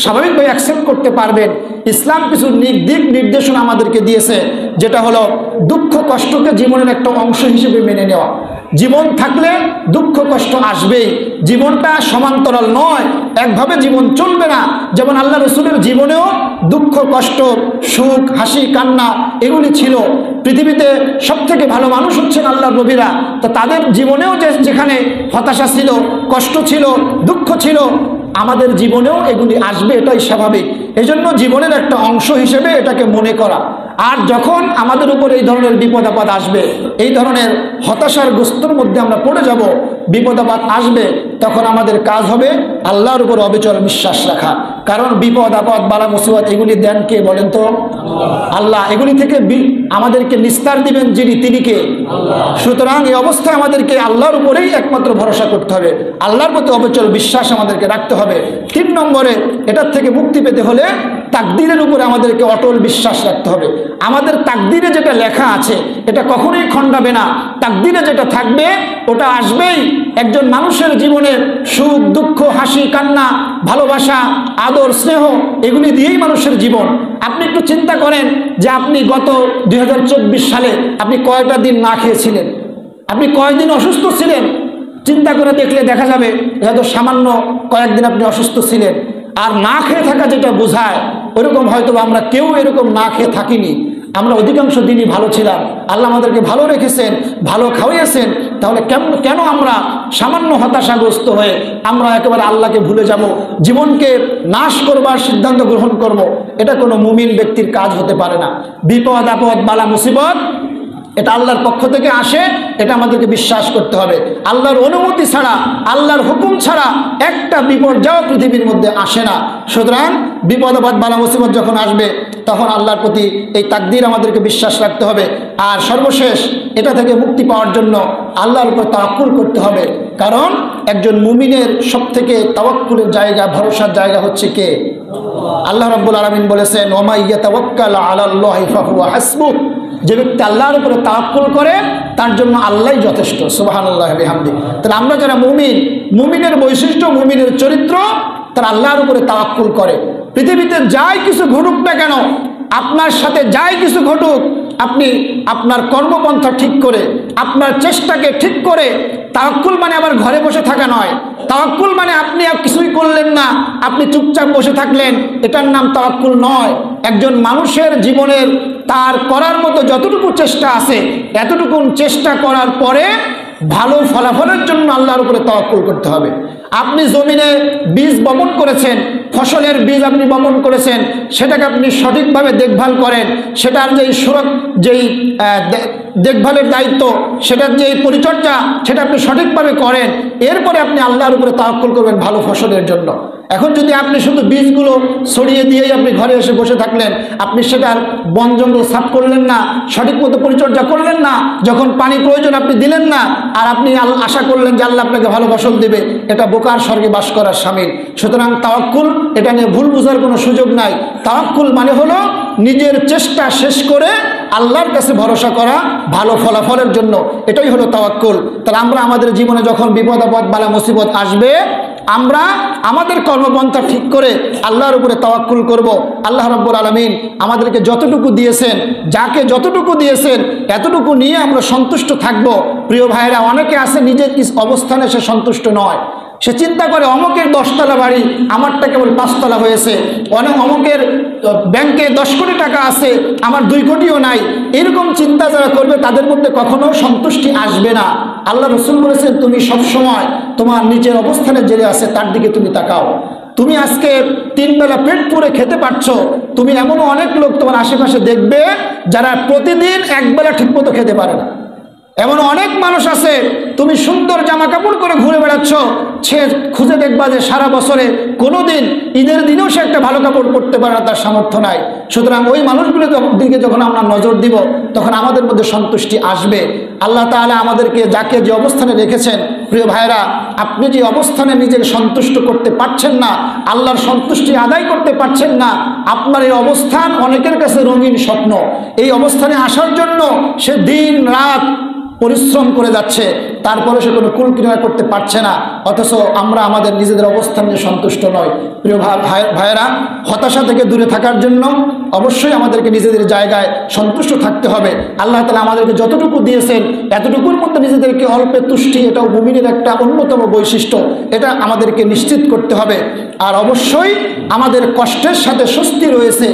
স্বাভাবিকভাবে অ্যাকসেপ্ট করতে পারবেন। ইসলাম কিছু দিক নির্দেশনা আমাদেরকে দিয়েছে, যেটা হলো দুঃখ কষ্টকে জীবনের একটা অংশ হিসেবে মেনে নেওয়া। জীবন থাকলে দুঃখ কষ্ট আসবেই, জীবনটা সমান্তরাল নয়, একভাবে জীবন চলবে না। যেমন আল্লাহ রসুলের জীবনেও দুঃখ কষ্ট, সুখ, হাসি, কান্না এগুলি ছিল। পৃথিবীতে সবথেকে ভালো মানুষ হচ্ছেন আল্লাহর নবীরা, তো তাদের জীবনেও যেখানে হতাশা ছিল, কষ্ট ছিল, দুঃখ ছিল, আমাদের জীবনেও এগুলি আসবে, এটাই স্বাভাবিক। এজন্য জীবনের একটা অংশ হিসেবে এটাকে মনে করা। আর যখন আমাদের উপর এই ধরনের বিপদ আপদ আসবে, এই ধরনের হতাশার গ্রস্তর মধ্যে আমরা পড়ে যাব, বিপদ আপদ আসবে, তখন আমাদের কাজ হবে আল্লাহর উপর অবিচল বিশ্বাস রাখা। কারণ বিপদ আপদ, বালা মুসিবত এগুলি দেন কে বলেন তো? আল্লাহ। এগুলি থেকে আমাদেরকে নিস্তার দিবেন যিনি, তিনি কে? সুতরাং এই অবস্থায় আমাদেরকে আল্লাহর উপরেই একমাত্র ভরসা করতে হবে, আল্লাহর প্রতি অবিচল বিশ্বাস আমাদেরকে রাখতে হবে। 3 নম্বরে, এটার থেকে মুক্তি পেতে হলে তাকদীরের উপরে আমাদেরকে অটল বিশ্বাস রাখতে হবে। আমাদের তাকদীরে যেটা লেখা আছে এটা কখনোই খণ্ডাবে না। তাকদীরে যেটা থাকবে ওটা আসবেই। একজন মানুষের জীবনে সুখ, দুঃখ, হাসি, কান্না, ভালোবাসা, আদর, স্নেহ এগুলি দিয়েই মানুষের জীবন। আপনি একটু চিন্তা করেন যে আপনি গত 2024 সালে আপনি কয়টা দিন না খেয়েছিলেন, আপনি কয়দিন অসুস্থ ছিলেন? চিন্তা করে দেখলে দেখা যাবে হয়তো সামান্য কয়েকদিন আপনি অসুস্থ ছিলেন। আর না খেয়ে থাকা যেটা বোঝায়, ওইরকম হয়তো আমরা কেউ এরকম না খেয়ে থাকিনি। আমরা অধিকাংশ দিনই ভালো ছিলাম, আল্লাহ আমাদেরকে ভালো রেখেছেন, ভালো খাওয়াইয়েছেন। তাহলে কেন আমরা সামান্য হতাশাগ্রস্ত হয়ে আমরা একেবারে আল্লাহকে ভুলে যাব, জীবনকে নাশ করবার সিদ্ধান্ত গ্রহণ করব? এটা কোনো মুমিন ব্যক্তির কাজ হতে পারে না। বিপদ আপদ, বালা মুসিবত এটা আল্লাহর পক্ষ থেকে আসে, এটা আমাদেরকে বিশ্বাস করতে হবে। আল্লাহর অনুমতি ছাড়া, আল্লাহর হুকুম ছাড়া একটা বিপর্যয় পৃথিবীর মধ্যে আসে না। সুতরাং বিপদ আপদ, বালা মুসিবত যখন আসবে তখন আল্লাহর প্রতি এই তাকদীর আমাদেরকে বিশ্বাস রাখতে হবে। আর সর্বশেষ, এটা থেকে মুক্তি পাওয়ার জন্য আল্লাহর উপর তাওয়াক্কুল করতে হবে। কারণ একজন মুমিনের সবথেকে তাওয়াক্কুলের জায়গা, ভরসার জায়গা হচ্ছে কে? আল্লাহ রাব্বুল আলামিন বলেছেন, ওয়া ইয়াতাওয়াক্কাল আলাল্লাহি ফাহুয়া হাসবুহ। যে ব্যক্তি আল্লাহর উপরে তাওয়াক্কুল করে তার জন্য আল্লাহই যথেষ্ট। সুবহানাল্লাহি ওয়া বিহামদিহি। তাহলে আমরা যারা মুমিন, মুমিনের বৈশিষ্ট্য, মুমিনের চরিত্র, তারা আল্লাহর উপরে তাওয়াক্কুল করে। পৃথিবীতে যাই কিছু ঘটুক না কেন, আপনার সাথে যাই কিছু ঘটুক, আপনি আপনার কর্মপন্থা ঠিক করে, আপনার চেষ্টাকে ঠিক করে, তাওয়াক্কুল মানে আবার ঘরে বসে থাকা নয়। তাওয়াক্কুল মানে আপনি আর কিছুই করলেন না, আপনি চুপচাপ বসে থাকলেন, এটার নাম তাওয়াক্কুল নয়। একজন মানুষের জীবনের তার করার মতো যতটুকু চেষ্টা আছে, এতটুকু চেষ্টা করার পরে ভালো ফলাফলের জন্য আল্লাহর উপরে তাওয়াক্কুল করতে হবে। আপনি জমিনে বীজ বপন করেছেন, ফসলের বীজ আপনি বপন করেছেন, সেটাকে আপনি সঠিকভাবে দেখভাল করেন, সেটার যেই দেখভালের দায়িত্ব, সেটার যে পরিচর্যা, সেটা আপনি সঠিকভাবে করেন। এরপরে আপনি আল্লাহর উপরে তাওয়াক্কুল করবেন ভালো ফসলের জন্য। এখন যদি আপনি শুধু বীজগুলো ছড়িয়ে দিয়েই আপনি ঘরে এসে বসে থাকলেন, আপনি সেটার বন জঙ্গল সাফ করলেন না, সঠিক মতো পরিচর্যা করলেন না, যখন পানি প্রয়োজন আপনি দিলেন না, আর আপনি আশা করলেন যে আল্লাহ আপনাকে ভালো ফসল দেবে, এটা বোকার স্বর্গে বাস করার শামিল। সুতরাং তাওয়াক্কুল, এটা নিয়ে ভুল বোঝার কোনো সুযোগ নাই। তাওয়াক্কুল মানে হলো নিজের চেষ্টা শেষ করে আল্লাহর কাছে ভরসা করা ভালো ফলাফলের জন্য, এটাই হলো তাওয়াক্কুল। তাহলে আমরা আমাদের জীবনে যখন বিপদ আপদ, বালা মুসিবত আসবে, আমরা আমাদের কর্মপন্থা ঠিক করে আল্লাহর উপরে তাওয়াক্কুল করব। আল্লাহ রাব্বুল আলামিন আমাদেরকে যতটুকু দিয়েছেন, যাকে যতটুকু দিয়েছেন, এতটুকু নিয়ে আমরা সন্তুষ্ট থাকব। প্রিয় ভাইরা, অনেকে আছে নিজের অবস্থানে সে সন্তুষ্ট নয়। সে চিন্তা করে অমুকের 10 তলা বাড়ি, আমারটা কেবল 5 তলা হয়েছে, অমুকের ব্যাংকে 10 কোটি টাকা আছে, আমার 2 কোটিও নাই। এরকম চিন্তা যারা করবে তাদের মধ্যে কখনো সন্তুষ্টি আসবে না। আল্লাহ রাসূল বলেছেন, তুমি সবসময় তোমার নিজের অবস্থানে জেলে আছে তার দিকে তুমি তাকাও। তুমি আজকে 3 বেলা পেট পুরে খেতে পারছো, তুমি এমনও অনেক লোক তোমার আশেপাশে দেখবে যারা প্রতিদিন 1 বেলা ঠিকমতো খেতে পারে না। এমন অনেক মানুষ আছে, তুমি সুন্দর জামা কাপড় করে ঘুরে বেড়াচ্ছ, সে খুঁজে দেখবা যে সারা বছরে কোনো দিন ঈদের দিনেও সে একটা ভালো কাপড় পরতে পারে না, তার সামর্থ্য নাই। সুতরাং ওই মানুষগুলো দিকে যখন আমরা নজর দিব তখন আমাদের মধ্যে সন্তুষ্টি আসবে। আল্লাহ তাআলা আমাদেরকে যাকে যে অবস্থানে রেখেছেন, প্রিয় ভাইরা, আপনি যে অবস্থানে নিজেকে সন্তুষ্ট করতে পারছেন না, আল্লাহর সন্তুষ্টি আদায় করতে পারছেন না, আপনার এই অবস্থান অনেকের কাছে রঙিন স্বপ্ন। এই অবস্থানে আসার জন্য সে দিন রাত পরিশ্রম করে যাচ্ছে, তারপরে সে কোনো কুল কিনারা করতে পারছে না, অথচ আমরা আমাদের নিজেদের অবস্থান নিয়ে সন্তুষ্ট নয়। প্রিয় ভাইয়েরা, হতাশা থেকে দূরে থাকার জন্য অবশ্যই আমাদেরকে নিজেদের জায়গায় সন্তুষ্ট থাকতে হবে। আল্লাহ তাআলা আমাদেরকে যতটুকু দিয়েছেন এতটুকুর মধ্যে নিজেদেরকে অল্পে তুষ্টি, এটাও মুমিনের একটা অন্যতম বৈশিষ্ট্য, এটা আমাদেরকে নিশ্চিত করতে হবে। আর অবশ্যই আমাদের কষ্টের সাথে স্বস্তি রয়েছে।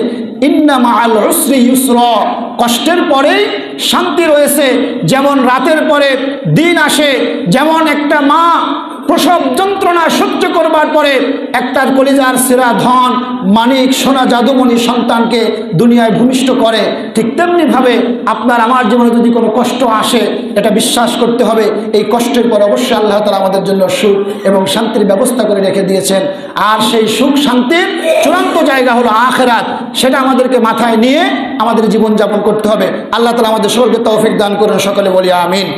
ইন্না মাআল উসরি ইউসরা, কষ্টের পরেই শান্তি রয়েছে। যেমন রাতের পরে দিন আসে, যেমন একটা মা প্রসব যন্ত্রণা সহ্য করবার পরে একটার কলিজার সেরা ধন মানিক সোনা জাদুমণি সন্তানকে দুনিয়ায় ভূমিষ্ঠ করে, ঠিক তেমনিভাবে আপনার আমার জীবনে যদি কোনো কষ্ট আসে, এটা বিশ্বাস করতে হবে এই কষ্টের পর অবশ্যই আল্লাহ তাআলা আমাদের জন্য সুখ এবং শান্তির ব্যবস্থা করে রেখে দিয়েছেন। আর সেই সুখ শান্তির চূড়ান্ত জায়গা হলো আখিরাত, সেটা আমাদেরকে মাথায় নিয়ে আমাদের জীবনযাপন করতে হবে। আল্লাহ তাআলা আমাদের সকলকে তৌফিক দান করুন, সকলে বলি আমিন।